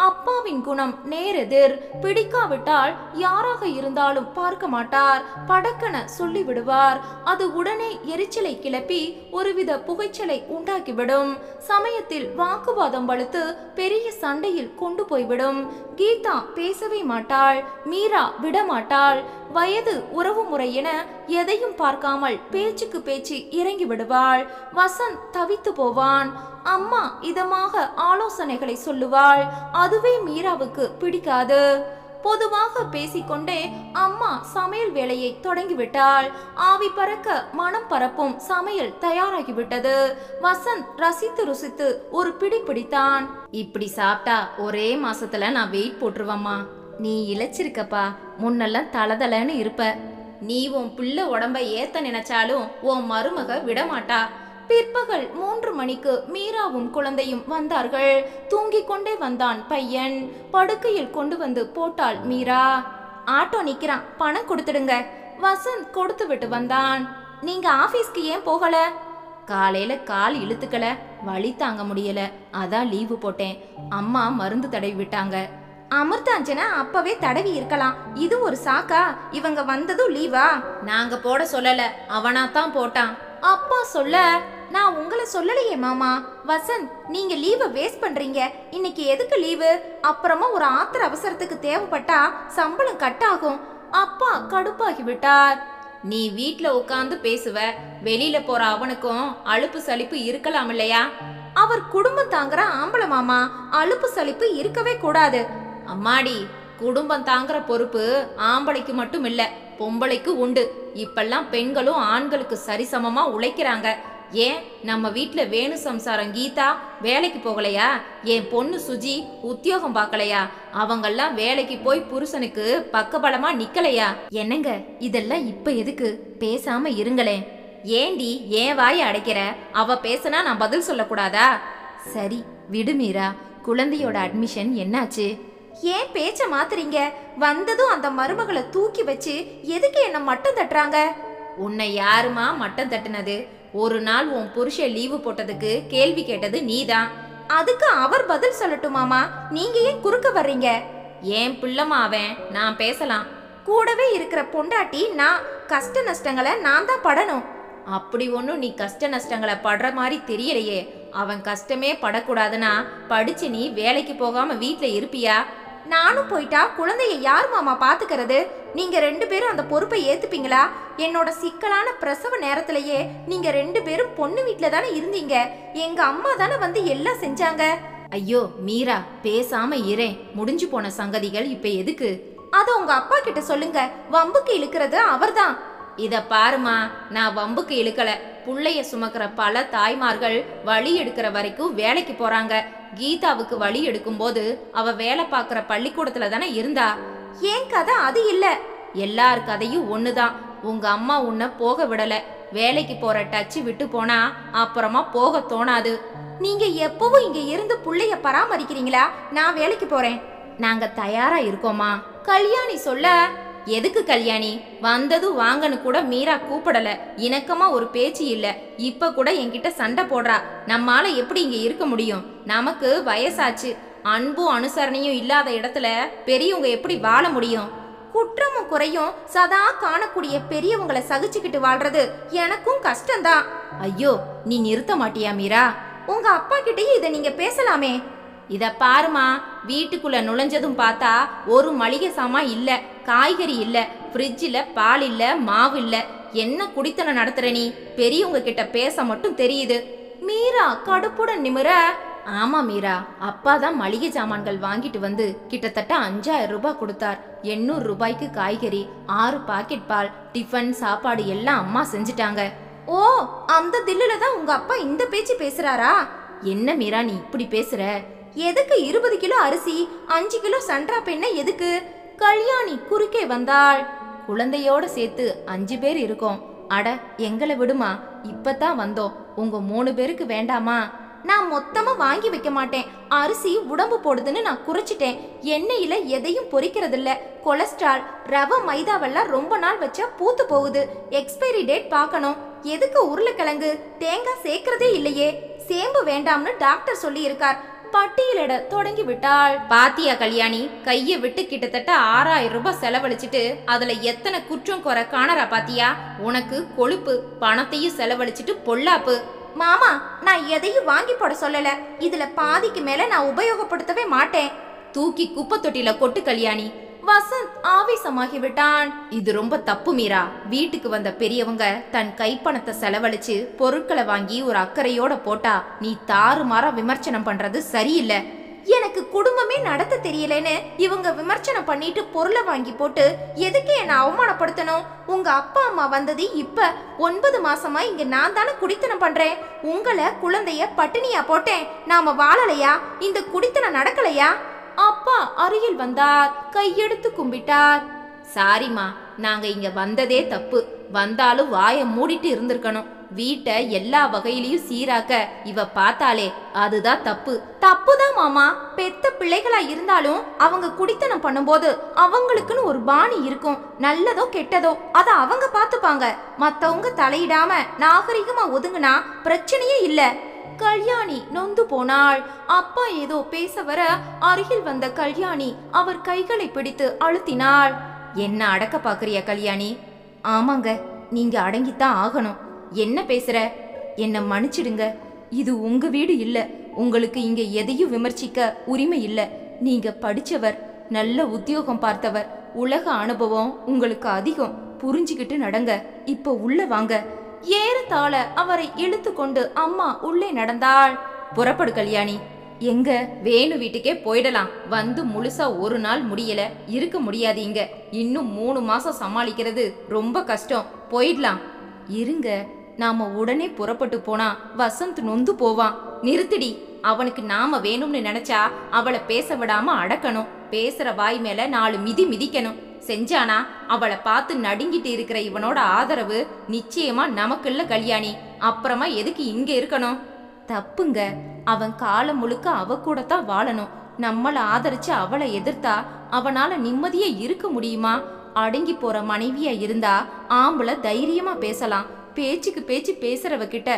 அப்பாவின் குணம் நேரெதிர். பிடிக்காவிட்டால் யாராக இருந்தாலும் பார்க்க மாட்டார். படக்கென சொல்லி விடுவார். அது உடனே எரிச்சலை கிளப்பி ஒருவித புகைச்சலை உண்டாக்கிவிடும். சமயத்தில் வாக்குவாதம் வலுத்து பெரிய சண்டையில் கொண்டு போய்விடும். கீதா பேசவே மாட்டாள். மீரா விடமாட்டாள். வயது, உறவு முறை என எதையும் பார்க்காமல் பேச்சுக்கு பேச்சு இறங்கி விடுவாள். வசந்த் தவித்து போவான். அம்மா இதமாக ஆலோசனைகளை சொல்லுவாள். அதுவே மீராவுக்கு பிடிக்காது. பொதுவாக பேசிக்கொண்டே அம்மா சமையல் வேலையை தொடங்கிவிட்டாள். ஆவி பறக்க மனம் பரப்பும் சமையல் தயாராகிவிட்டது. வசந்த் ரசித்து ருசித்து ஒரு பிடி பிடித்தான். இப்படி சாப்பிட்டா ஒரே மாசத்துல நான் வெயிட் போட்டுருவம்மா. நீ இழைச்சிருக்கப்பா. முன்னெல்லாம் தளதளன்னு இருப்ப. நீ உன் பிள்ளை உடம்ப ஏத்த நினைச்சாலும் உன் மருமக விடமாட்டா. பிற்பகல் 3 மணிக்கு மீராவும் குழந்தையும் வந்தார்கள். தூங்கிக் கொண்டே வந்தான் பையன். படுக்கையில் கொண்டு வந்து போட்டாள் மீரா. ஆட்டோ நிக்கிறான், பணம் கொடுத்துடுங்க. வசந்த் கொடுத்து விட்டு வந்தான். நீங்க ஆபீஸ்க்கு ஏன் போகல? காலையில கால் இழுத்துக்கல, வலி தாங்க முடியல, அதான் லீவு போட்டேன். அம்மா மருந்து தடவி விட்டாங்க. அமிர்தாஞ்சனா அப்பவே தடவி இருக்கலாம். இது ஒரு சாக்கா? இவங்க வந்ததும் லீவா? நாங்க போட சொல்லல, அவனாத்தான் போட்டான். அப்பா சொல்ல, நான் உங்களை சொல்லலையே மாமா. வசந்த், நீங்க லீவை வேஸ்ட் பண்றீங்க. இன்னைக்கு எதுக்கு லீவு? அப்புறமா ஒரு ஆத்திர அவசரத்துக்கு தேவைப்பட்டா சம்பளம் கட் ஆகும். அப்பா கடுப்பாகி விட்டார். நீ வீட்ல உட்காந்து பேசுவ, வெளியில போற அவனுக்கும் அலுப்பு சலிப்பு இருக்கலாம் இல்லையா? அவர் குடும்பம் தாங்குற ஆம்பளை மாமா, அலுப்பு சலிப்பு இருக்கவே கூடாது. அம்மாடி, குடும்பம் தாங்குற பொறுப்பு ஆம்பளைக்கு மட்டும் இல்ல, பொம்பளைக்கு உண்டு. இப்பெல்லாம் பெண்களும் ஆண்களுக்கு சரிசமமா உழைக்கிறாங்க. ஏன் நம்ம வீட்ல வேணு சம்சாரம் கீதா வேலைக்கு போகலையா? என் பொண்ணு சுஜி உத்தியோகம் பார்க்கலையா? அவங்கெல்லாம் வேலைக்கு போய் புருஷனுக்கு பக்கபலமா நிக்கலையா? என்னங்க இதெல்லாம் இப்ப எதுக்கு? பேசாம இருங்களேன். ஏண்டி ஏன் வாயை அடைக்கிற? அவ பேசினா நான் பதில் சொல்லக்கூடாதா? சரி விடு மீரா. குழந்தையோட அட்மிஷன் என்னாச்சு? ஏன் பேச்ச மாத்துறீங்க? வந்ததும் அந்த மருமகளை தூக்கி வச்சு எதுக்கு என்ன மட்டம் தட்டுறாங்க? உன்னை யாருமா மட்டம் தட்டுனது? ஒரு நாள் உன் புருஷன் லீவு போட்டதுக்கு கேள்வி கேட்டது நீதான். அதுக்கு அவர் பதில் சொல்லட்டுமாமா? நீங்க ஏன் குறுக்க வர்றீங்க? ஏன் பிள்ளைமா அவன், நான் பேசலாம். கூடவே இருக்கிற பொண்டாட்டி நான், கஷ்ட நஷ்டங்களை நான் தான் படணும். அப்படி ஒன்றும் நீ கஷ்ட நஷ்டங்களை படுற மாதிரி தெரியலையே. அவன் கஷ்டமே படக்கூடாதுன்னா படிச்சு நீ வேலைக்கு போகாம வீட்ல இருப்பியா? நானும் போயிட்டா குழந்தைய யார் மாமா பாத்துக்கிறது? நீங்க 2 பேரும் அந்த பொறுப்பை ஏத்துப்பீங்களா? என்னோட சிக்கலான பிரசவ நேரத்திலேயே நீங்க 2 பேரும் பொண்ணு வீட்ல தானே இருந்தீங்க. எங்க அம்மா தானே வந்து எல்லாம் செஞ்சாங்க. ஐயோ மீரா, பேசாம இரேன். முடிஞ்சு போன சங்கதிகள் இப்ப எதுக்கு? அத உங்க அப்பா கிட்ட சொல்லுங்க. வம்புக்கு இழுக்கிறது அவர்தான். இத பாருமா, நான் வம்புக்கு இழுக்கல. புள்ளைய சுமக்கிற பல தாய்மார்கள் வழி எடுக்கிற வரைக்கும் வேலைக்கு போறாங்க. கீதாவுக்கு வழி எடுக்கும் போது அவ வேலை பார்க்குற பள்ளிக்கூடத்துல தானே இருந்தா. ஏன் கதை அது இல்ல. எல்லார் கதையும் ஒண்ணுதான். உங்க அம்மா உன்னை போக விடல. வேலைக்கு போற டச்சு விட்டு போனா அப்புறமா போக தோணாது. நீங்க எப்பவும் இங்க இருந்து புள்ளைய பராமரிக்கிறீங்களா? நான் வேலைக்கு போறேன். நாங்க தயாரா இருக்கோமா? கல்யாணி சொல்ல. எதுக்கு கல்யாணி? வந்ததும் வாங்கன்னு கூட மீரா கூப்பிடல. இணக்கமா ஒரு பேச்சு இல்ல. இப்ப கூட என்கிட்ட சண்டை போடுறா. நம்மால எப்படி இங்க இருக்க முடியும்? நமக்கு வயசாச்சு. அன்பும் அனுசரணையும் இல்லாத இடத்துல பெரியவங்க எப்படி வாழ முடியும்? குற்றமும் குறையும் சதா காணக்கூடிய பெரியவங்களை சகிச்சுக்கிட்டு வாழ்றது எனக்கும் கஷ்டம்தான். ஐயோ, நீ நிறுத்த மாட்டியா மீரா? உங்க அப்பா கிட்டயும் இதை நீங்க பேசலாமே. இத பாருமா, வீட்டுக்குள்ள நுழைஞ்சதும் பார்த்தா ஒரு மளிகை சாமான் இல்ல, காய்கறி இல்ல, ஃப்ரிட்ஜில் பால் இல்ல, மாவு இல்ல. என்ன குடித்தனம் நடத்துற நீ? பெரியவங்க கிட்ட பேச மட்டும் தெரியுது. மீரா கடுப்புடன் நிமிர. ஆமா மீரா, அப்பா தான் மளிகை சாமான்கள் வாங்கிட்டு வந்து கிட்டத்தட்ட 5000 ரூபாய் கொடுத்தார். 800 ரூபாய்க்கு காய்கறி, 6 பாக்கெட் பால், டிஃபன், சாப்பாடு எல்லாம் அம்மா செஞ்சுட்டாங்க. ஓ, அந்த தில்லுல தான் உங்க அப்பா இந்த பேச்சு பேசுறாரா? என்ன மீரா நீ இப்படி பேசுற? எதுக்கு 20 கிலோ அரிசி, 5 கிலோ சன்றா பெண்ணை எதுக்கு? கல்யாணி குறுக்கே வந்தாள். குழந்தையோட சேர்த்து 5 பேர் இருக்கோம். அட எங்களை விடுமா, இப்பதான் வந்தோம். உங்க 3 பேருக்கு வேண்டாமா? நான் மொத்தமா வாங்கி வைக்க மாட்டேன். அரிசி உடம்பு போடுதுன்னு நான் குறைச்சிட்டேன். எண்ணெயில எதையும் பொரிக்கிறது இல்ல. கொலஸ்ட்ரால், ரவை, மைதாவெல்லாம் ரொம்ப நாள் வச்சா பூத்து போகுது. எக்ஸ்பைரி டேட் பார்க்கணும். எதுக்கு உருளைக்கிழங்கு, தேங்காய் சேர்க்கறதே இல்லையே. சேம்பு வேண்டாம்னு டாக்டர் சொல்லி இருக்கார். பட்டியலிட தொடங்கி விட்டாள். பாத்தியா கல்யாணி, கைய விட்டு கிட்டத்தட்ட 6000 ரூபாய் செலவழிச்சிட்டு அதுல எத்தனை குற்றம் குறை காணறா பாத்தியா? உனக்கு கொழுப்பு, பணத்தையும் செலவழிச்சிட்டு பொல்லாப்பு. மாமா, நான் எதையும் வாங்கி போட சொல்லல. இதுல பாதிக்கு மேல நான் உபயோகப்படுத்தவே மாட்டேன். தூக்கி குப்பை தொட்டில கொட்டு கல்யாணி. வசந்த் ஆவேசமாகி விட்டான். இது ரொம்ப தப்பு மீரா. வீட்டுக்கு வந்த பெரியவங்க தன் கைப்பணத்தை செலவழிச்சு பொருட்களை வாங்கி ஒரு அக்கறையோட போட்டா நீ தாறுமாறா விமர்சனம் பண்றது சரியில்லை. எனக்கு குடும்பமே நடத்த தெரியலன்னு இவங்க விமர்சனம் பண்ணிட்டு பொருளை வாங்கி போட்டு எதுக்கு என்ன அவமானப்படுத்தணும்? உங்க அப்பா அம்மா வந்தது இப்ப 9 மாசமா இங்க நான் தானே குடித்தனம் பண்றேன். உங்களை குழந்தைய பட்டினியா போட்டேன். நாம வாழலையா? இந்த குடித்தனம் நடக்கலையா? அப்பா அருகில் வந்தார். கையெடுத்து கும்பிட்டார். சாரிம்மா, நாங்க இங்க வந்ததே தப்பு. வந்தாலும் வாயை மூடிட்டு இருந்திருக்கணும். வீட்டை எல்லா வகையிலையும் சீராக்க இவ பார்த்தாலே அதுதான் தப்பு. தப்புதான் மாமா. பெத்த பிள்ளைகளா இருந்தாலும் அவங்க குடித்தனம் பண்ணும்போது அவங்களுக்குன்னு ஒரு பாணி இருக்கும். நல்லதோ கெட்டதோ அத அவங்க பாத்துப்பாங்க. மத்தவங்க தலையிடாம நாகரிகமா ஒதுங்குனா பிரச்சனையே இல்ல. கல்யாணி நொந்து போனாள். அப்பா ஏதோ பேச வர அருகில் வந்த கல்யாணி அவர் கைகளை பிடித்து அழுத்தினாள். என்ன அடக்க பாக்குறியா கல்யாணி? ஆமாங்க, நீங்க அடங்கித்தான் ஆகணும். என்ன பேசுற? என்ன மன்னிச்சிடுங்க. இது உங்க வீடு இல்ல. உங்களுக்கு இங்க எதையும் விமர்சிக்க உரிமை இல்ல. நீங்க படிச்சவர், நல்ல உத்தியோகம் பார்த்தவர், உலக அனுபவம் உங்களுக்கு அதிகம். புரிஞ்சுக்கிட்டு நடங்க. இப்ப உள்ள வாங்க. ஏறத்தாழ அவரை இழுத்து கொண்டு அம்மா உள்ளே நடந்தாள். புறப்படு கல்யாணி. எங்க வேணு வீட்டுக்கே போயிடலாம். வந்து முழுசா ஒரு நாள் முடியல, இருக்க முடியாது இங்க. இன்னும் 3 மாசம் சமாளிக்கிறது ரொம்ப கஷ்டம். போயிடலாம். இருங்க, நாம உடனே புறப்பட்டு போனா வசந்த் நொந்து போவான். நிறுத்திடி. அவனுக்கு நாம வேணும்னு நினைச்சா அவளை பேச விடாம அடக்கணும். பேசுற வாய் மேல 4 மிதி மிதிக்கணும். செஞ்சானா அவளை பார்த்து நடுங்கிட்டு இருக்கிற இவனோட ஆதரவு நிச்சயமா நமக்குள்ள கல்யாணி. அப்புறமா எதுக்கு இங்க இருக்கணும்? தப்புங்க. அவன் காலம் முழுக்க அவ கூட தான் வாழணும். நம்மளை ஆதரிச்சு அவளை எதிர்த்தா அவனால நிம்மதியா இருக்க முடியுமா? அடங்கி போற மனைவியா இருந்தா ஆம்பளை தைரியமா பேசலாம். பேச்சுக்கு பேச்சு பேசுறவ கிட்ட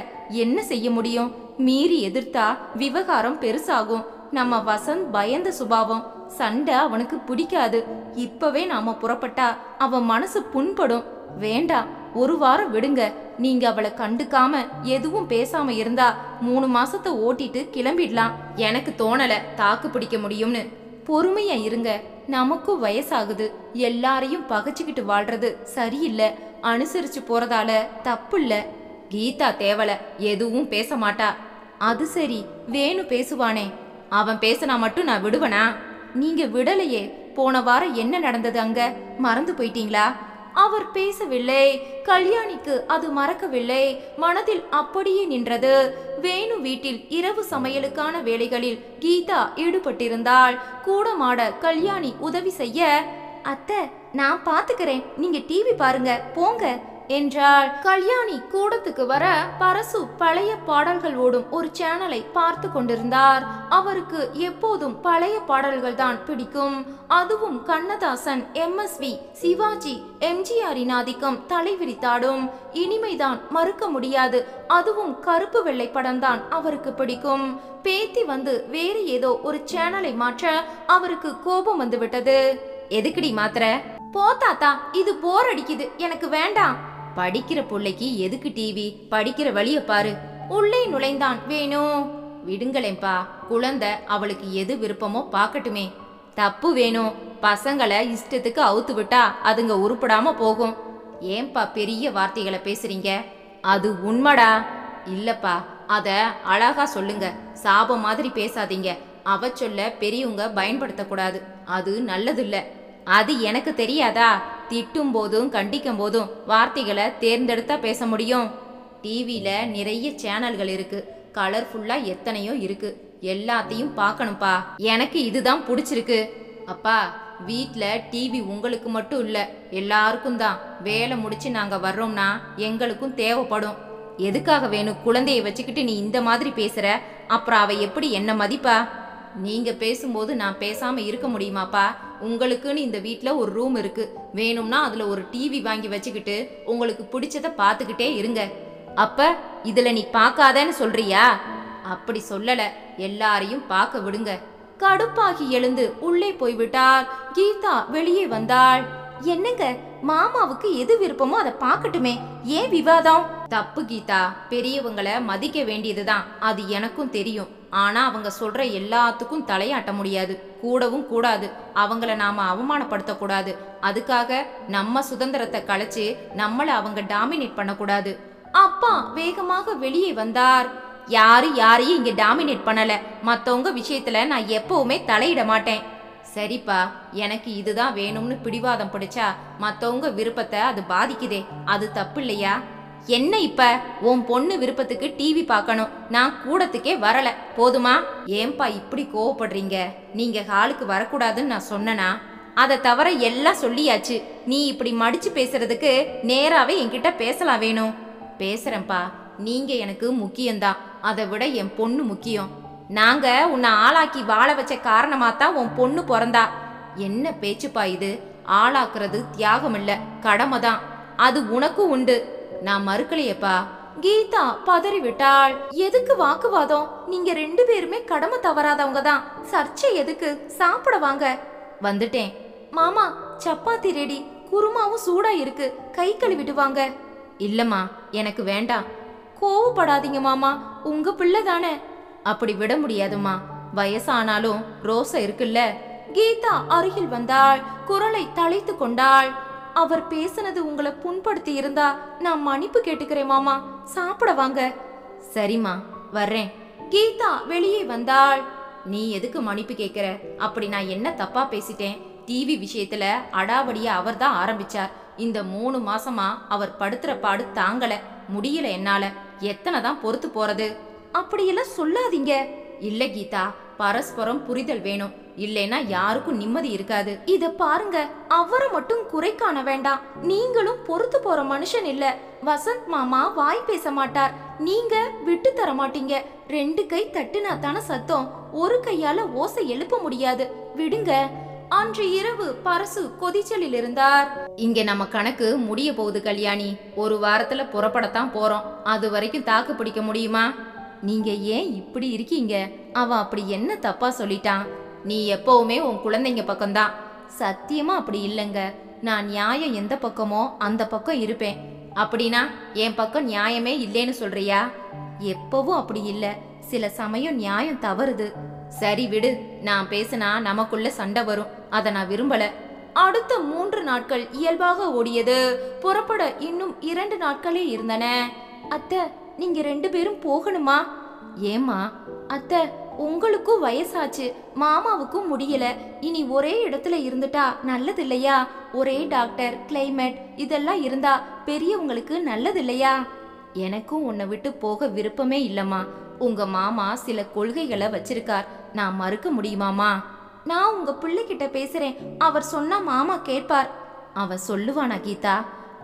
என்ன செய்ய முடியும்? மீறி எதிர்த்தா விவகாரம் பெருசாகும். நம்ம வசந்த் பயந்த சுபாவம். சண்டை அவனுக்கு பிடிக்காது. இப்பவே நாம புறப்பட்டா அவன் மனசு புண்படும். வேண்டாம், 1 வாரம் விடுங்க. நீங்க அவளை கண்டுக்காம எதுவும் பேசாம இருந்தா 3 மாசத்தை ஓட்டிட்டு கிளம்பிடலாம். எனக்கு தோணல தாக்கு பிடிக்க முடியும்னு. பொறுமையா இருங்க. நமக்கும் வயசாகுது. எல்லாரையும் பகைச்சுக்கிட்டு வாழ்றது சரியில்லை. அனுசரிச்சு போறதால தப்பு இல்ல. கீதா தேவல எதுவும் பேச மாட்டா. அது சரி, வேணு பேசுவானே, அவன் பேசினா மட்டும் நான் விடுவனா? நீங்க விடலையே. போன வாரம் என்ன நடந்தது அங்க மறந்து போயிட்டீங்களா? அவர் பேசவில்லை. கல்யாணிக்கு அது மறக்கவில்லை. மனதில் அப்படியே நின்றது. வேணு வீட்டில் இரவு சமையலுக்கான வேலைகளில் கீதா ஈடுபட்டிருந்தாள். கூடமாட கல்யாணி உதவி செய்ய, அத்தை நான் பாத்துக்கிறேன், நீங்க டிவி பாருங்க போங்க என்றாள். கல்யாணி கூடத்துக்கு வர பரசு பழைய பாடல்கள் ஓடும் ஒரு சேனலை பார்த்து கொண்டிருந்தார். அவருக்கு எப்போதும் பழைய பாடல்கள் தான் பிடிக்கும். அதுவும் கண்ணதாசன், MSV, சிவாஜி, எம்ஜிஆரின் ஆதிக்கம் தலைவிரித்தாடும். இனிமைதான், மறுக்க முடியாது. அதுவும் கருப்பு வெள்ளை படம் தான் அவருக்கு பிடிக்கும். பேத்தி வந்து வேறு ஏதோ ஒரு சேனலை மாற்ற அவருக்கு கோபம் வந்து விட்டது. எதுக்குடி மாத்திர? போ தாத்தா, இது போர் அடிக்குது, எனக்கு வேண்டாம். படிக்கிற பிள்ளைக்கு எதுக்கு டிவி? படிக்கிற வழிய பாரு. உள்ளே நுழைந்தான் வேணு. விடுங்களேன்பா, குழந்தை அவளுக்கு எது விருப்பமோ பாக்கட்டுமே. தப்பு வேணும். பசங்களை இஷ்டத்துக்கு அவுத்து விட்டா அதுங்க உருப்படாம போகும். ஏன்பா பெரிய வார்த்தைகளை பேசுறீங்க? அது உண்மைடா. இல்லப்பா, அத அழகா சொல்லுங்க. சாபம் மாதிரி பேசாதீங்க. அவ சொல்ல பெரியவங்க பயன்படுத்தக்கூடாது. அது நல்லதில்ல. அது எனக்கு தெரியாதா? திட்டும் போதும் கண்டிக்கும் போதும் வார்த்தைகளை தேர்ந்தெடுத்தா பேச முடியும். டிவியில நிறைய சேனல்கள் இருக்கு. கலர்ஃபுல்லா எத்தனையோ இருக்கு. எல்லாத்தையும் பார்க்கணும்ப்பா. எனக்கு இதுதான் பிடிச்சிருக்கு. அப்பா, வீட்ல டிவி உங்களுக்கு மட்டும் இல்ல, எல்லாருக்கும் தான். வேலை முடிச்சு நாங்க வர்றோம்னா எங்களுக்கும் தேவைப்படும். எதுக்காக வேணும் குழந்தைய வச்சுக்கிட்டு நீ இந்த மாதிரி பேசுற? அப்புறம் அவ எப்படி என்ன மதிப்பா? நீங்க பேசும்போது நான் பேசாம இருக்க முடியுமாப்பா? உங்களுக்குன்னு இந்த வீட்ல ஒரு ரூம் இருக்கு. வேணும்னா அதுல ஒரு டிவி வாங்கி வச்சுக்கிட்டு உங்களுக்கு பிடிச்சத பாத்துக்கிட்டே இருங்க. அப்ப இதுல நீ பார்க்காதன்னு சொல்றியா? அப்படி சொல்லல, எல்லாரையும் பார்க்க விடுங்க. கடுப்பாகி எழுந்து உள்ளே போய்விட்டார். கீதா வெளியே வந்தாள். என்னங்க, மாமாவுக்கு எது விருப்பமோ அதை பார்க்கட்டுமே, ஏன் விவாதம்? தப்பு கீதா, பெரியவங்களை மதிக்க வேண்டியதுதான். அது எனக்கும் தெரியும். ஆனா அவங்க சொல்ற எல்லாத்துக்கும் தலையாட்ட முடியாது, கூடவும் கூடாது. அவங்கள நாம அவமானப்படுத்த கூடாது. அதுக்காக நம்ம சுதந்திரத்தை கலைச்சு நம்மள அவங்க டாமினேட் பண்ணக்கூடாது. அப்பா வேகமாக வெளியே வந்தார். யாரையும் இங்க டாமினேட் பண்ணல. மத்தவங்க விஷயத்துல நான் எப்பவுமே தலையிட மாட்டேன். சரிப்பா, எனக்கு இதுதான் வேணும்னு பிடிவாதம் பிடிச்சா மத்தவங்க விருப்பத்தை அது பாதிக்குதே, அது தப்பு இல்லையா? என்ன இப்ப உன் பொண்ணு விருப்பத்துக்கு டிவி பார்க்கணும், நான் கூடத்துக்கே வரல, போதுமா? ஏன்பா இப்படி கோவப்படுறீங்க? நீங்க ஹாலுக்கு வரக்கூடாதுன்னு நான் சொன்னனா? அதை தவிர எல்லாம் சொல்லியாச்சு. நீ இப்படி மடிச்சு பேசுறதுக்கு நேராவே என்கிட்ட பேசலாம். வேணும் பேசுறேன்ப்பா. நீங்க எனக்கு முக்கியம்தான். அதை விட என் பொண்ணு முக்கியம். நாங்க உன்னை ஆளாக்கி வாழ வச்ச காரணமாத்தான் உன் பொண்ணு பிறந்தா. என்ன பேச்சுப்பா இது? ஆளாக்குறது தியாகம் இல்ல, கடமை தான். அது உனக்கும் உண்டு. நான் மறுக்கலையேப்பா. கீதா பதறி விட்டாள். எதுக்கு வாக்குவாதம்? நீங்க 2 பேருமே கடமை தவறாதவங்க தான். சர்ச்சை எதுக்கு? சாப்பிட வாங்க. வந்துட்டேன். மாமா, சப்பாத்தி ரெடி. குருமாவும் சூடா இருக்கு, கை கழுவிட்டு வாங்க. இல்லம்மா, எனக்கு வேண்டாம். கோவப்படாதீங்க மாமா, உங்க பிள்ளை தானே. அப்படி விட முடியாதுமா. வயசானாலும் ரோசா இருக்குல்ல. கீதா அருகில் வந்தாள். குரலை தளைத்து கொண்டாள். அவர் பேசினது உங்களை புண்படுத்தி இருந்தா நான் மன்னிப்பு கேட்டுக்கிறேன் மாமா. சாப்பிட வாங்க. சரிம்மா, வர்றேன். கீதா வெளியே வந்தாள். நீ எதுக்கு மன்னிப்பு கேட்கிற? அப்படி நான் என்ன தப்பா பேசிட்டேன்? டிவி விஷயத்துல அடாவடிய அவர் தான் ஆரம்பிச்சார். இந்த 3 மாசமா அவர் படுத்துற பாடு தாங்கல. முடியல என்னால. எத்தனை தான் பொறுத்து போறது? அப்படியெல்லாம் சொல்லாதீங்க. இல்ல கீதா, பரஸ்பரம் புரிதல் வேணும். இல்லைன்னா யாருக்கும் நிம்மதி இருக்காது. இத பாருங்க, அவரை மட்டும் குறை காண வேண்டாம். நீங்களும் பொறுத்து போற மனுஷன் இல்ல. வசந்த் மாமா வாய் பேச மாட்டார், நீங்க விட்டு தர மாட்டீங்க. 2 கை தட்டுனா தானே சத்தம், ஒரு கையால ஓசை எழுப்ப முடியாது. விடுங்க. அன்று இரவு பரசு கொதிச்சலில் இருந்தார். இங்க நம்ம கணக்கு முடிய போகுது கல்யாணி. ஒரு வாரத்துல புறப்படத்தான் போறோம். அது வரைக்கும் தாக்கு பிடிக்க முடியுமா? நீங்க ஏன் இப்படி இருக்கீங்க? அவன் அப்படி என்ன தப்பா சொல்லிட்டான்? நீ எப்பவுமே உன் குழந்தைங்க பக்கம்தான். சத்தியமா அப்படி இல்லைங்க. நான் நியாயம் எந்த பக்கமோ அந்த பக்கம் இருப்பேன். அப்படின்னா என் பக்கம் நியாயமே இல்லைன்னு சொல்றியா? எப்பவும் அப்படி இல்ல, சில சமயம் நியாயம் தவறுது. சரி விடு, நான் பேசினா நமக்குள்ள சண்டை வரும். அதை நான் விரும்பல. அடுத்த 3 நாட்கள் இயல்பாக ஓடியது. புறப்பட இன்னும் 2 நாட்களே இருந்தன. அத்தை, நீங்க 2 பேரும் போகணுமா? ஏமா? அத்தை, உங்களுக்கும் வயசாச்சு, மாமாவுக்கும் முடியல. இனி ஒரே இடத்துல இருந்துட்டா நல்லது இல்லையா? ஒரே டாக்டர், கிளைமேட் இதெல்லாம் இருந்தா பெரியவங்களுக்கு நல்லது இல்லையா? எனக்கும் உன்னை விட்டு போக விருப்பமே இல்லம்மா. உங்க மாமா சில கொள்கைகளை வச்சிருக்கார், நான் மறுக்க முடியுமாமா? நான் உங்க பிள்ளைகிட்ட பேசுறேன், அவர் சொன்னா மாமா கேட்பார். அவன் சொல்லுவானா கீதா?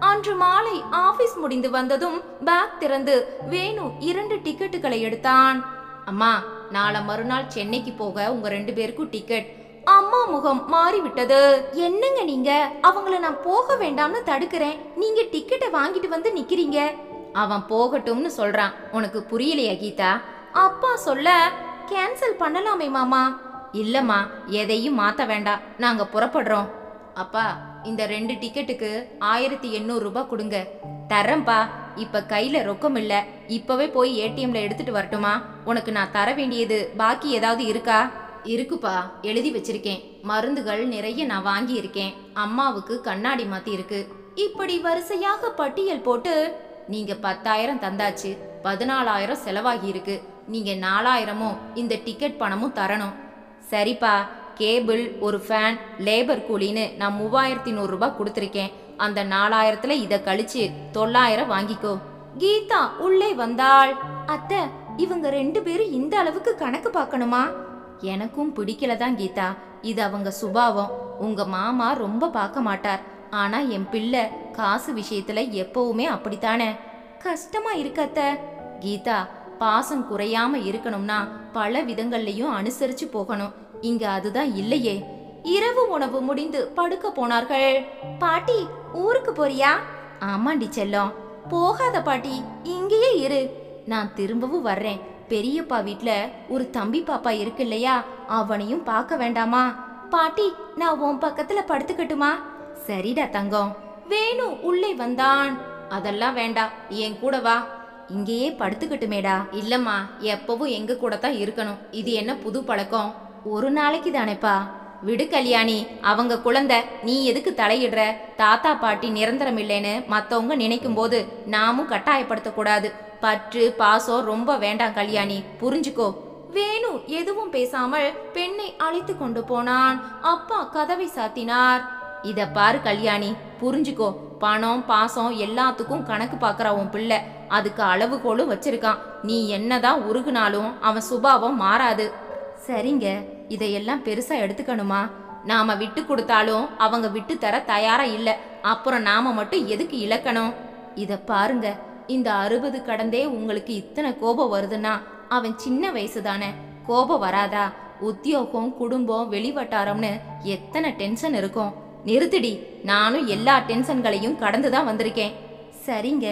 அன்று மாலை ஆபீஸ் முடிந்து வந்ததும் பேக் திறந்து வேணு 2 டிக்கெட்டுகளை எடுத்தான். அம்மா, நாளை மறுநாள் சென்னைக்கு போக உங்க 2 பேருக்கும் டிக்கெட். அம்மா முகம் மாறிவிட்டது. என்னங்க நீங்க? அவங்கள நான் போக வேண்டாம்னு தடுக்கிறேன், நீங்க டிக்கெட்டை வாங்கிட்டு வந்து நிக்கிறீங்க. அவன் போகட்டும்னு சொல்றான், உனக்கு புரியலையா கீதா? அப்பா சொல்ல கேன்சல் பண்ணலாமே மாமா. இல்லம்மா, எதையும் மாத்த வேண்டாம், நாங்க புறப்படுறோம். அப்பா, இந்த 2 டிக்கெட்டுக்கு 1800 ரூபாய் கொடுங்க. தரேன்பா. இப்ப கையில ரொக்கம் இல்ல, இப்பவே போய் ஏடிஎம்ல எடுத்துட்டு வரட்டுமா? உனக்கு நான் தர வேண்டியது பாக்கி ஏதாவது இருக்கா? இருக்குப்பா, எழுதி வச்சிருக்கேன். மருந்துகள் நிறைய நான் வாங்கி இருக்கேன். அம்மாவுக்கு கண்ணாடி மாத்தி இருக்கு. இப்படி வரிசையாக பட்டியல் போட்டு, நீங்க 10,000 தந்தாச்சு, 14,000 செலவாகி இருக்கு. நீங்க 4,000மும் இந்த டிக்கெட் பணமும் தரணும். சரிப்பா, கேபிள், ஒரு ஃபேன், லேபர் கூலின்னு நான் 3,100 ரூபாய் கொடுத்துருக்கேன். அந்த 4,000த்துல இதை கழிச்சு 9,000 வாங்கிக்கோ. கீதா உள்ளே வந்தாள். அத்தை, இவங்க 2 பேரும் இந்த அளவுக்கு கணக்கு பார்க்கணுமா? எனக்கும் பிடிக்கல தான் கீதா, இது அவங்க சுபாவம். உங்க மாமா ரொம்ப பார்க்க மாட்டார், ஆனா என் பிள்ளை காசு விஷயத்துல எப்பவுமே அப்படித்தானே. கஷ்டமா இருக்கு அத்தை. கீதா, பாசம் குறையாம இருக்கணும்னா பல விதங்கள்லயும் அனுசரிச்சு போகணும். இங்க அதுதான் இல்லையே. இரவு உணவு முடிந்து படுக்க போனார்கள். பாட்டி, ஊருக்கு போறியா? ஆமாண்டி செல்லம். போகாத பாட்டி, இங்கேயே இரு. நான் திரும்பவும் வர்றேன். பெரியப்பா வீட்ல ஒரு தம்பி பாப்பா இருக்கு இல்லையா, அவனையும் பார்க்க வேண்டாமா? பாட்டி, நான் உன் பக்கத்துல படுத்துக்கட்டுமா? சரிடா தங்கம். வேணு உள்ளே வந்தான். அதெல்லாம் வேண்டாம், என் கூட வா. இங்கேயே படுத்துக்கட்டுமேடா. இல்லம்மா, எப்பவும் எங்க கூட தான் இருக்கணும். இது என்ன புது பழக்கம்? ஒரு நாளைக்கு தானேப்பா. விடு கல்யாணி, அவங்க குழந்தை, நீ எதுக்கு தலையிடுற? தாத்தா பாட்டி நிரந்தரம் இல்லைன்னு மத்தவங்க நினைக்கும் போது நாமும் கட்டாயப்படுத்த கூடாது. பற்று பாசம் ரொம்ப வேண்டாம் கல்யாணி, புரிஞ்சுக்கோ. வேணு எதுவும் பேசாமல் பெண்ணை அழைத்து கொண்டு போனான். அப்பா கதவை சாத்தினார். இத பாரு கல்யாணி, புரிஞ்சுக்கோ. பணம் பாசம் எல்லாத்துக்கும் கணக்கு பாக்குறா உன் பிள்ளை. அதுக்கு அளவுகோலும் வச்சிருக்கான். நீ என்னதான் உருகுனாலும் அவன் சுபாவம் மாறாது. சரிங்க, இதையெல்லாம் பெருசா எடுத்துக்கணுமா? நாம விட்டு கொடுத்தாலும் அவங்க விட்டு தர தயாரா இல்ல. அப்புறம் நாம மட்டும் எதுக்கு இழக்கணும்? இத பாருங்க, இந்த 60 கடந்தே உங்களுக்கு இத்தனை கோபம் வருதுன்னா அவன் சின்ன வயசு தானே, கோபம் வராதா? உத்தியோகம், குடும்பம், வெளிவட்டாரம்னு எத்தனை டென்ஷன் இருக்கும். நிறுத்திடி, நானும் எல்லா டென்ஷன்களையும் கடந்துதான் வந்திருக்கேன். சரிங்க,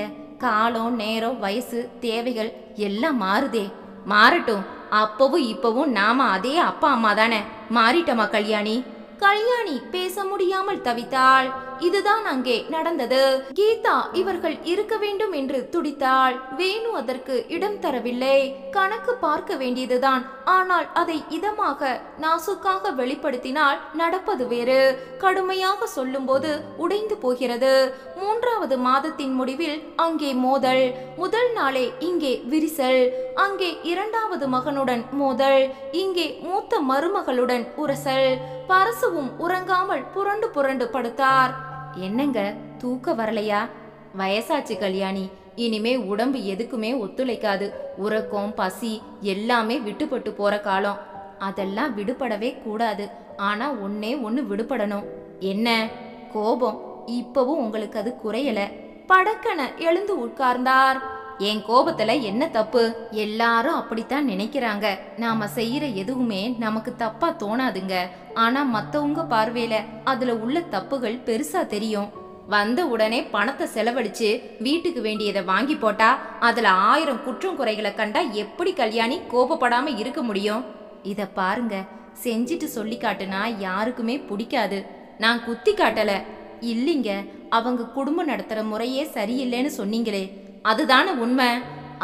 காலம், நேரம், வயசு, தேவைகள் எல்லாம் மாறுதே. மாறட்டும். அப்பவும் இப்பவும் நாம அதே அப்பா அம்மா தானே. மாறிட்டமா கல்யாணி? கல்யாணி பேச முடியாமல் தவித்தாள். இதுதான் அங்கே நடந்தது. கீதா இவர்கள் இருக்க வேண்டும் என்று துடித்தாள். வேணு அதற்கு இடம் தரவில்லை. கணக்கு பார்க்க வேண்டியதுதான். ஆனால் அதை இதமாக நாசுக்காக வெளிப்படுத்தினால் நடப்பது வேறு. கடுமையாக சொல்லும்போது உடைந்து போகிறது. 3வது மாதத்தின் முடிவில் அங்கே மோதல். முதல் நாளே இங்கே விரிசல். அங்கே 2வது மகனுடன் மோதல். இங்கே மூத்த மருமகளுடன் உரசல். பரசுவும் உறங்காமல் புரண்டு புரண்டு படுத்தார். என்னங்க, தூக்க வரலையா? வயசாச்சு கல்யாணி, இனிமே உடம்பு எதுக்குமே ஒத்துழைக்காது. உறக்கம் பசி எல்லாமே விட்டுப்பட்டு போற காலம். அதெல்லாம் விடுபடவே கூடாது. ஆனா ஒன்னே ஒன்னு விடுபடணும். என்ன? கோபம். இப்பவும் உங்களுக்கு அது குறையல. படக்கன எழுந்து உட்கார்ந்தார். என் கோபத்துல என்ன தப்பு? எல்லாரும் அப்படித்தான் நினைக்கிறாங்க. நாம செய்யற எதுவுமே நமக்கு தப்பா தோணாதுங்க. ஆனா மத்தவங்க பார்வையில அதுல உள்ள தப்புகள் பெருசா தெரியும். வந்த உடனே பணத்தை செலவழிச்சு வீட்டுக்கு வேண்டியதை வாங்கி போட்டா அதுல 1000 குற்றம் குறைகளை கண்டா எப்படி கல்யாணி கோபப்படாம இருக்க முடியும்? இத பாருங்க, செஞ்சிட்டு சொல்லி காட்டுனா யாருக்குமே பிடிக்காது. நான் குத்தி காட்டல. இல்லைங்க, அவங்க குடும்பம் நடத்துற முறையே சரியில்லைன்னு சொன்னீங்களே, அதுதானே உண்மை.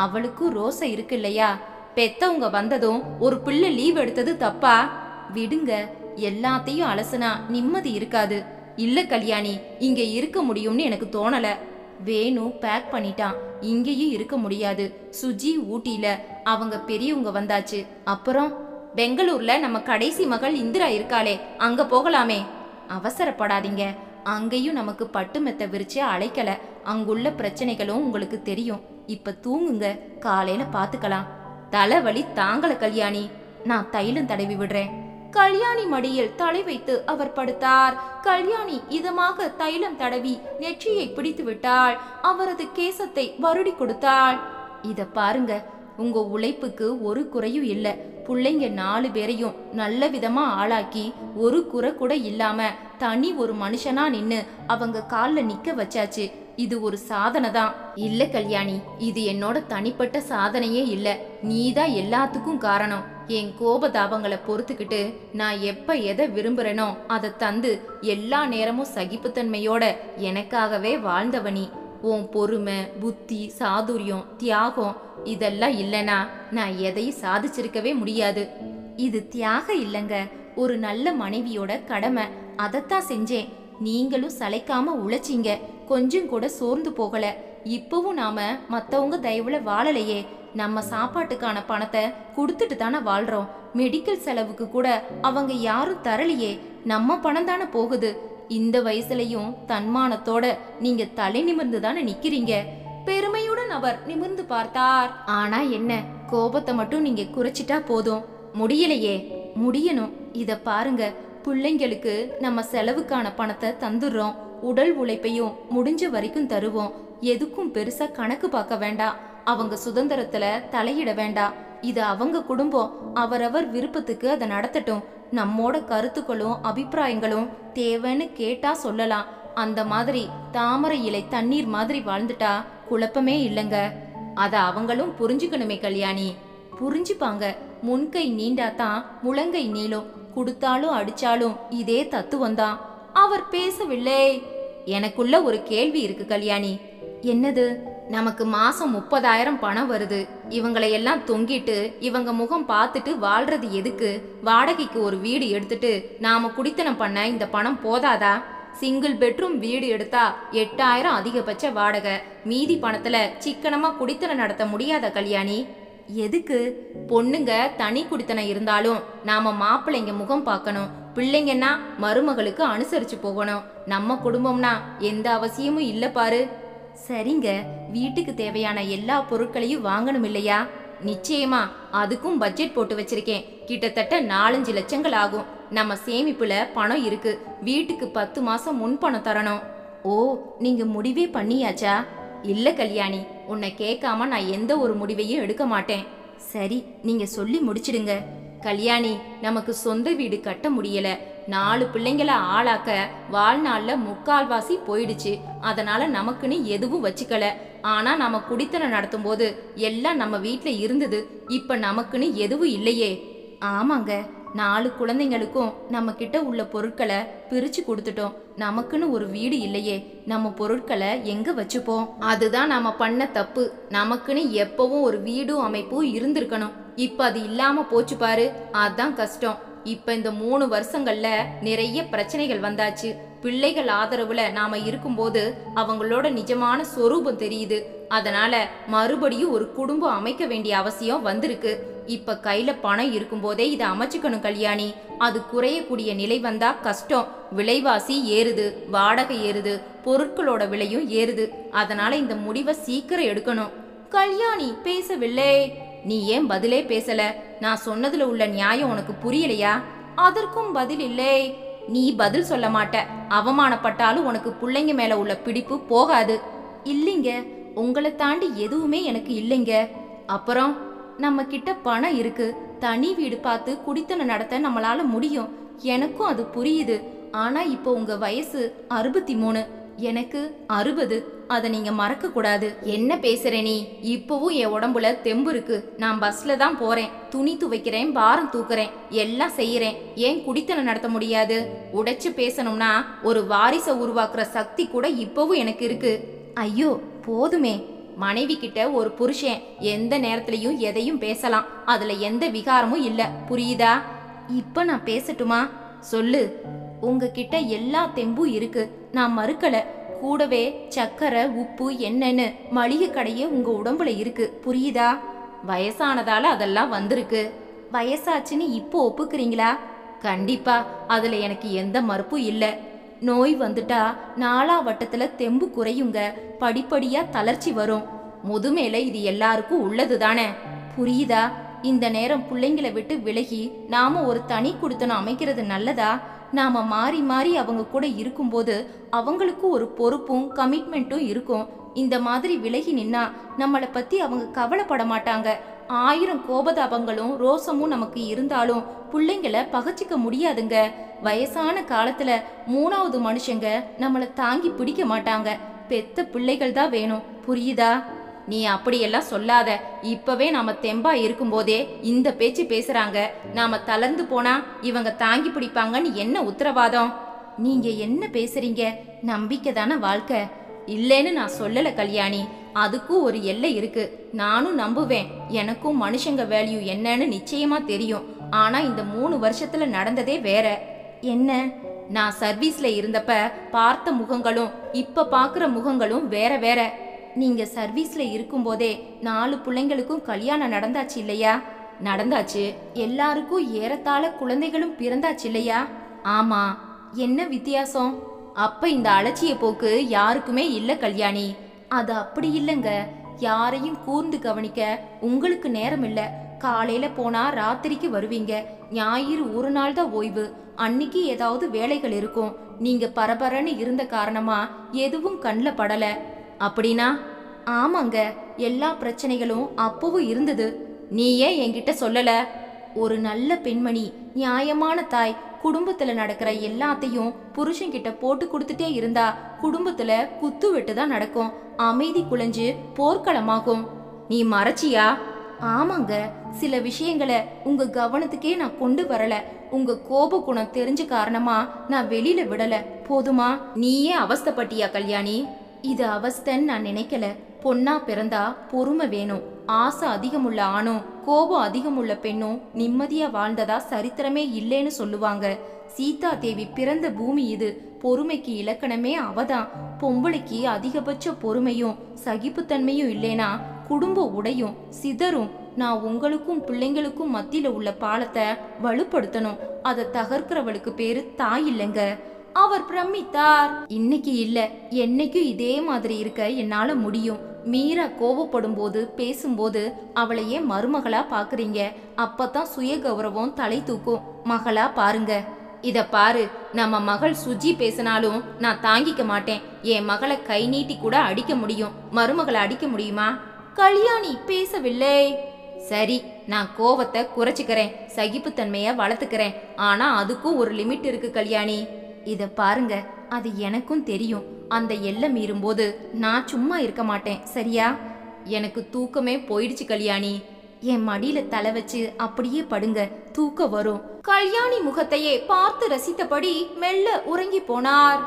அவளுக்கும் ரோசை இருக்கு இல்லையா? பெத்தவங்க வந்ததும் ஒரு பிள்ளை லீவ் எடுத்தது தப்பா? விடுங்க, எல்லாத்தையும் அலசுனா நிம்மதி இருக்காது. இல்ல கல்யாணி, இங்க இருக்க முடியும்னு எனக்கு தோணல. வேணு பேக் பண்ணிட்டான். இங்கேயும் இருக்க முடியாது. சுஜி ஊட்டியில, அவங்க பெரியவங்க வந்தாச்சு. அப்புறம் பெங்களூர்ல நம்ம கடைசி மகள் இந்திரா இருக்காளே, அங்க போகலாமே. அவசரப்படாதீங்க. அங்கேயும் நமக்கு பட்டு மெத்த விரிச்சு அழைக்கல. அங்குள்ள பிரச்சனைகளும் உங்களுக்கு தெரியும். இப்ப தூங்குங்க, காலையில பாத்துக்கலாம். தலைவலி தாங்கல கல்யாணி. நான் தைலம் தடவி விடுறேன். கல்யாணி மடியில் தலை வைத்து அவர் படுத்தார். கல்யாணி இதமாக தைலம் தடவி நெற்றியை பிடித்து விட்டாள். அவரது கேசத்தை வருடி கொடுத்தாள். இத பாருங்க, உங்க உழைப்புக்கு ஒரு குறையும் இல்ல. பிள்ளைங்க 4 பேரையும் நல்ல விதமா ஆளாக்கி ஒரு குறை கூட இல்லாம தனி ஒரு மனுஷனா நின்னு அவங்க கால்ல நிக்க வச்சாச்சு. இது ஒரு சாதனை தான். இல்ல கல்யாணி, இது என்னோட தனிப்பட்ட சாதனையே இல்ல. நீதான் எல்லாத்துக்கும் காரணம். என் கோபதாபங்களை பொறுத்துக்கிட்டு நான் எப்ப எதை விரும்புறேனோ அதை தந்து எல்லா நேரமும் சகிப்புத்தன்மையோட எனக்காகவே வாழ்ந்தவனி. உன் பொறுமை, புத்தி, சாதுரியம், தியாகம் இதெல்லாம் இல்லைனா நான் எதையும் சாதிச்சிருக்கவே முடியாது. இது தியாகம் இல்லைங்க, ஒரு நல்ல மனைவியோட கடமை. அதைத்தான் செஞ்சேன். நீங்களும் சளைக்காம உழைச்சிங்க. கொஞ்சம் கூட சோர்ந்து போகல. இப்பவும் நாம மத்தவங்க தயவுல வாழலையே. நம்ம சாப்பாட்டுக்கான பணத்தை கொடுத்துட்டு தானே வாழ்றோம். மெடிக்கல் செலவுக்கு கூட அவங்க யாரும் தரலையே. நம்ம பணம் தானே போகுது. இந்த வயசுலயும் தன்மானத்தோட நீங்க தலை நிமிர்ந்து தானே நிக்கிறீங்க. பெருமையுடன் அவர் நிமிர்ந்து பார்த்தார். ஆனா என்ன, கோபத்தை மட்டும் நீங்க குறைச்சிட்டா போதும். முடியலையே. முடியணும். இத பாருங்க, பிள்ளைங்களுக்கு நம்ம செலவுக்கான பணத்தை தந்துடுறோம். உடல் உழைப்பையும் முடிஞ்ச வரைக்கும் தருவோம். எதுக்கும் பெருசா கணக்கு பார்க்க வேண்டாம். அவங்க சுதந்திரத்துல தலையிட வேண்டாம். இது அவங்க குடும்பம். அவரவர் விருப்பத்துக்கு அதை நடத்தட்டும். நம்மோட கருத்துக்களும் அபிப்பிராயங்களும் தேவைன்னு கேட்டா சொல்லலாம். அந்த மாதிரி தாமரை இலை தண்ணீர் மாதிரி வாழ்ந்துட்டா குழப்பமே இல்லைங்க. அத அவங்களும் புரிஞ்சுக்கணுமே கல்யாணி. புரிஞ்சுப்பாங்க. முன்கை நீண்டாதான் முழங்கை நீளும். கொடுத்தாலும் அடிச்சாலும் இதே தத்துவம் தான். அவர் பேசவில்லை. எனக்குள்ள ஒரு கேள்வி இருக்கு கல்யாணி. என்னது? நமக்கு மாசம் 30,000 பணம் வருது. இவங்களை எல்லாம் தொங்கிட்டு இவங்க முகம் பார்த்துட்டு வாழ்றது எதுக்கு? வாடகைக்கு ஒரு வீடு எடுத்துட்டு நாம குடித்தனம் பண்ண இந்த பணம் போதாதா? சிங்கிள் பெட்ரூம் வீடு எடுத்தா 8,000 அதிகபட்ச வாடகை. மீதி பணத்துல சிக்கனமா குடித்தனம் நடத்த முடியாத கல்யாணி? எதுக்கு? பொண்ணுங்க தனி குடித்தனம் இருந்தாலும் நாம மாப்பிள்ளைங்க முகம் பார்க்கணும். பிள்ளைங்கன்னா மருமகளுக்கு அனுசரிச்சு போகணும். நம்ம குடும்பம்னா எந்த அவசியமும் இல்ல பாரு. சரிங்க, வீட்டுக்கு தேவையான எல்லா பொருட்களையும் வாங்கணும் இல்லையா? நிச்சயமா, அதுக்கும் பட்ஜெட் போட்டு வச்சிருக்கேன். கிட்டத்தட்ட 4-5 லட்சங்கள் ஆகும். நம்ம சேமிப்புல பணம் இருக்கு. வீட்டுக்கு 10 மாசம் முன்பணம் தரணும். ஓ, நீங்க முடிவே பண்ணியாச்சா? இல்ல கல்யாணி, உன்னை கேட்காம நான் எந்த ஒரு முடிவையும் எடுக்க மாட்டேன். சரி, நீங்க சொல்லி முடிச்சிடுங்க. கல்யாணி, நமக்கு சொந்த வீடு கட்ட முடியல. 4 பிள்ளைங்களை ஆளாக்க வாழ்நாள்ல 3/4வாசி போயிடுச்சு. அதனால நமக்குன்னு எதுவும் வச்சுக்கல. ஆனா நம்ம குடித்தனம் நடத்தும் போது எல்லாம் நம்ம வீட்டுல இருந்தது. இப்ப நமக்குன்னு எதுவும் இல்லையே. ஆமாங்க, 4 குழந்தைங்களுக்கும் நம்ம கிட்ட உள்ள பொருட்களை பிரிச்சு கொடுத்துட்டோம். நமக்குன்னு ஒரு வீடு இல்லையே. நம்ம பொருட்களை எங்க வச்சுப்போம்? அதுதான் நாம பண்ண தப்பு. நமக்குன்னு எப்பவும் ஒரு வீடும் அமைப்பும் இருந்திருக்கணும். இப்ப அது இல்லாம போச்சு பாரு, அதான் கஷ்டம். இப்ப இந்த 3 வருஷங்கள்ல நிறைய பிரச்சனைகள் வந்தாச்சு. பிள்ளைகள் ஆதரவுல நாம இருக்கும்போது அவங்களோட நிஜமான சொரூபம் தெரியுது. அதனால மறுபடியும் ஒரு குடும்பம் அமைக்க வேண்டிய அவசியம் வந்திருக்கு. இப்ப கையில பணம் இருக்கும்போதே இதை அமைச்சுக்கணும் கல்யாணி. அது குறையக்கூடிய நிலை வந்தா கஷ்டம். விலைவாசி ஏறுது, வாடகை ஏறுது, பொருட்களோட விலையும் ஏறுது. அதனால இந்த முடிவை சீக்கிரம் எடுக்கணும். கல்யாணி பேசவில்லை. நீ ஏன் பதிலே பேசல? நான் சொன்னதுல உள்ள நியாயம் உனக்கு புரியலையா? அதற்கும் பதில் இல்லை. நீ பதில் சொல்ல மாட்ட. அவமானப்பட்டாலும் உனக்கு பிள்ளைங்க மேல உள்ள பிடிப்பு போகாது. இல்லைங்க, உங்களை தாண்டி எதுவுமே எனக்கு இல்லைங்க. அப்புறம் நம்ம கிட்ட பணம் இருக்கு, தனி வீடு பார்த்து குடித்தனம் நடத்த நம்மளால முடியும். எனக்கும் அது புரியுது. ஆனா இப்போ உங்க வயசு 63, எனக்கு 60. அதை நீங்க மறக்க கூடாது. என்ன பேசுற நீ? இப்பவும் என் உடம்புல தெம்பு இருக்கு. நான் பஸ்ல தான் போறேன், துணி துவைக்கிறேன், பாரம் தூக்குறேன், எல்லாம் செய்யறேன். ஏன் குடித்தனம் நடத்த முடியாது? உடைச்சு பேசணும்னா ஒரு வாரிசை உருவாக்குற சக்தி கூட இப்பவும் எனக்கு இருக்கு. ஐயோ போதுமே. மனைவி கிட்ட ஒரு புருஷன் எந்த நேரத்திலையும் எதையும் பேசலாம். அதுல எந்த விகாரமும் இல்ல, புரியுதா? இப்ப நான் பேசட்டுமா? சொல்லு. உங்ககிட்ட எல்லா தெம்பும் இருக்கு, நான் மறுக்கல. கூடவே சக்கரை, உப்பு, எண்ணெய்னு மளிகை கடையே உங்க உடம்புல இருக்கு, புரியுதா? வயசானதால அதெல்லாம் வந்திருக்கு. வயசாச்சுன்னு இப்போ ஒப்புக்கிறீங்களா? கண்டிப்பா, அதுல எனக்கு எந்த மறுப்பும் இல்ல. நோய் வந்துட்டா 4 வட்டத்துல தெம்பு குறையுங்க, படிப்படியா தளர்ச்சி வரும். முதுமையில இது எல்லாருக்கும் உள்ளது தானே, புரியுதா? இந்த நேரம் பிள்ளைங்களை விட்டு விலகி நாம ஒரு தனி குடித்தனம் அமைக்கிறது நல்லதா? நாம மாறி மாறி அவங்க கூட இருக்கும்போது அவங்களுக்கு ஒரு பொறுப்பும் கமிட்மெண்ட்டும் இருக்கும். இந்த மாதிரி விலகி நின்னா நம்மளை பத்தி அவங்க கவலைப்பட மாட்டாங்க. 1000 கோபதாபங்களும் ரோசமும் நமக்கு இருந்தாலும் பிள்ளைங்களை பகச்சிக்க முடியாதுங்க. வயசான காலத்துல 3வது மனுஷங்க நம்மளை தாங்கி பிடிக்க மாட்டாங்க. பெத்த பிள்ளைகள் தான் வேணும், புரியுதா? நீ அப்படியெல்லாம் சொல்லாத. இப்பவே நாம தெம்பா இருக்கும்போதே இந்த பேச்சு பேசுறாங்க. நாம தளர்ந்து போனா இவங்க தாங்கி பிடிப்பாங்கன்னு என்ன உத்தரவாதம்? நீங்க என்ன பேசுறீங்க? நம்பிக்கை தானே வாழ்க்கை. இல்லைன்னு நான் சொல்லல கல்யாணி. அதுக்கும் ஒரு எல்லை இருக்கு. நானும் நம்புவேன். எனக்கும் மனுஷங்க வேல்யூ என்னன்னு நிச்சயமா தெரியும். ஆனா இந்த 3 வருஷத்துல நடந்ததே வேற. என்ன? நான் சர்வீஸ்ல இருந்தப்ப பார்த்த முகங்களும் இப்ப பாக்குற முகங்களும் வேற வேற. நீங்க சர்வீஸ்ல இருக்கும்போதே 4 பிள்ளைங்களுக்கும் கல்யாணம் நடந்தாச்சு இல்லையா? நடந்தாச்சு. எல்லாருக்கும் ஏறத்தாழ குழந்தைகளும் பிறந்தாச்சு இல்லையா? ஆமா. என்ன வித்தியாசம்? அப்ப இந்த அலட்சிய போக்கு யாருக்குமே இல்ல கல்யாணி. அது அப்படி இல்லைங்க. யாரையும் கூர்ந்து கவனிக்க உங்களுக்கு நேரம் இல்ல. காலையில போனா ராத்திரிக்கு வருவீங்க. ஞாயிறு ஒரு நாள் தான் ஓய்வு. அன்னைக்கு ஏதாவது வேலைகள் இருக்கும். நீங்க பரபரன்னு இருந்த காரணமா எதுவும் கண்ணில் படல. அப்படின்னா? ஆமாங்க, எல்லா பிரச்சனைகளும் அப்பவும் இருந்தது. நீ ஏன் என்கிட்ட சொல்லல? ஒரு நல்ல பெண்மணி, நியாயமான தாய், குடும்பத்துல நடக்கிற எல்லாத்தையும் புருஷன்கிட்ட போட்டு கொடுத்துட்டே இருந்தா குடும்பத்துல குத்து வெட்டு தான் நடக்கும். அமைதி குலைஞ்சு போர்க்களமாகும். நீ மறைச்சியா? ஆமாங்க, சில விஷயங்களை உங்க கவனத்துக்கே நான் கொண்டு வரல. உங்க கோப குணம் தெரிஞ்ச காரணமா நான் வெளியில விடல. போதுமா? நீயே அவஸ்தைப்பட்டியா கல்யாணி? இது அவஸ்தைன்னு நான் நினைக்கல. பொண்ணா பிறந்தா பொறுமை வேணும். ஆசை அதிகமுள்ள ஆணும் கோபம் அதிகமுள்ள பெண்ணும் நிம்மதியா வாழ்ந்ததா சரித்திரமே இல்லைன்னு சொல்லுவாங்க. சீதா தேவி பிறந்த பூமி இது. பொறுமைக்கு இலக்கணமே அவதான். பொம்பளைக்கு அதிகபட்ச பொறுமையும் சகிப்புத்தன்மையும் இல்லைனா குடும்பம் உடையும் சிதறும். நான் உங்களுக்கும் பிள்ளைங்களுக்கும் மத்தியில உள்ள பாலத்தை வலுப்படுத்தணும். அதை தகர்க்கிறவளுக்கு பேரு தாய் இல்லைங்க. அவர் பிரமித்தார். இன்னைக்கு இல்ல, என்னைக்கும் இதே மாதிரி இருக்க என்னால முடியும். மீரா கோவப்படும் போது பேசும்போது அவளையே மருமகளா பாக்குறீங்க. அப்பதான் சுய கௌரவம் தலை தூக்கும். மகளா பாருங்க. இத பாரு, நம்ம மகள் சுஜி பேசினாலும் நான் தாங்கிக்க மாட்டேன். என் மகளை கை நீட்டி கூட அடிக்க முடியும். மருமகளை அடிக்க முடியுமா? கல்யாணி பேசவில்லை. சரி, நான் கோவத்தை குறைச்சிக்கிறேன், சகிப்புத்தன்மைய வளர்த்துக்கிறேன். ஆனா அதுக்கும் ஒரு லிமிட் இருக்கு கல்யாணி. இத பாருங்க, அது எனக்கும் தெரியும். அந்த எல்லை மீறும்போது நான் சும்மா இருக்க மாட்டேன், சரியா? எனக்கு தூக்கமே போயிடுச்சு கல்யாணி. என் மடியில தலை வச்சு அப்படியே படுங்க, தூக்கம் வரும். கல்யாணி முகத்தையே பார்த்து ரசித்தபடி மெல்ல உறங்கி போனார்.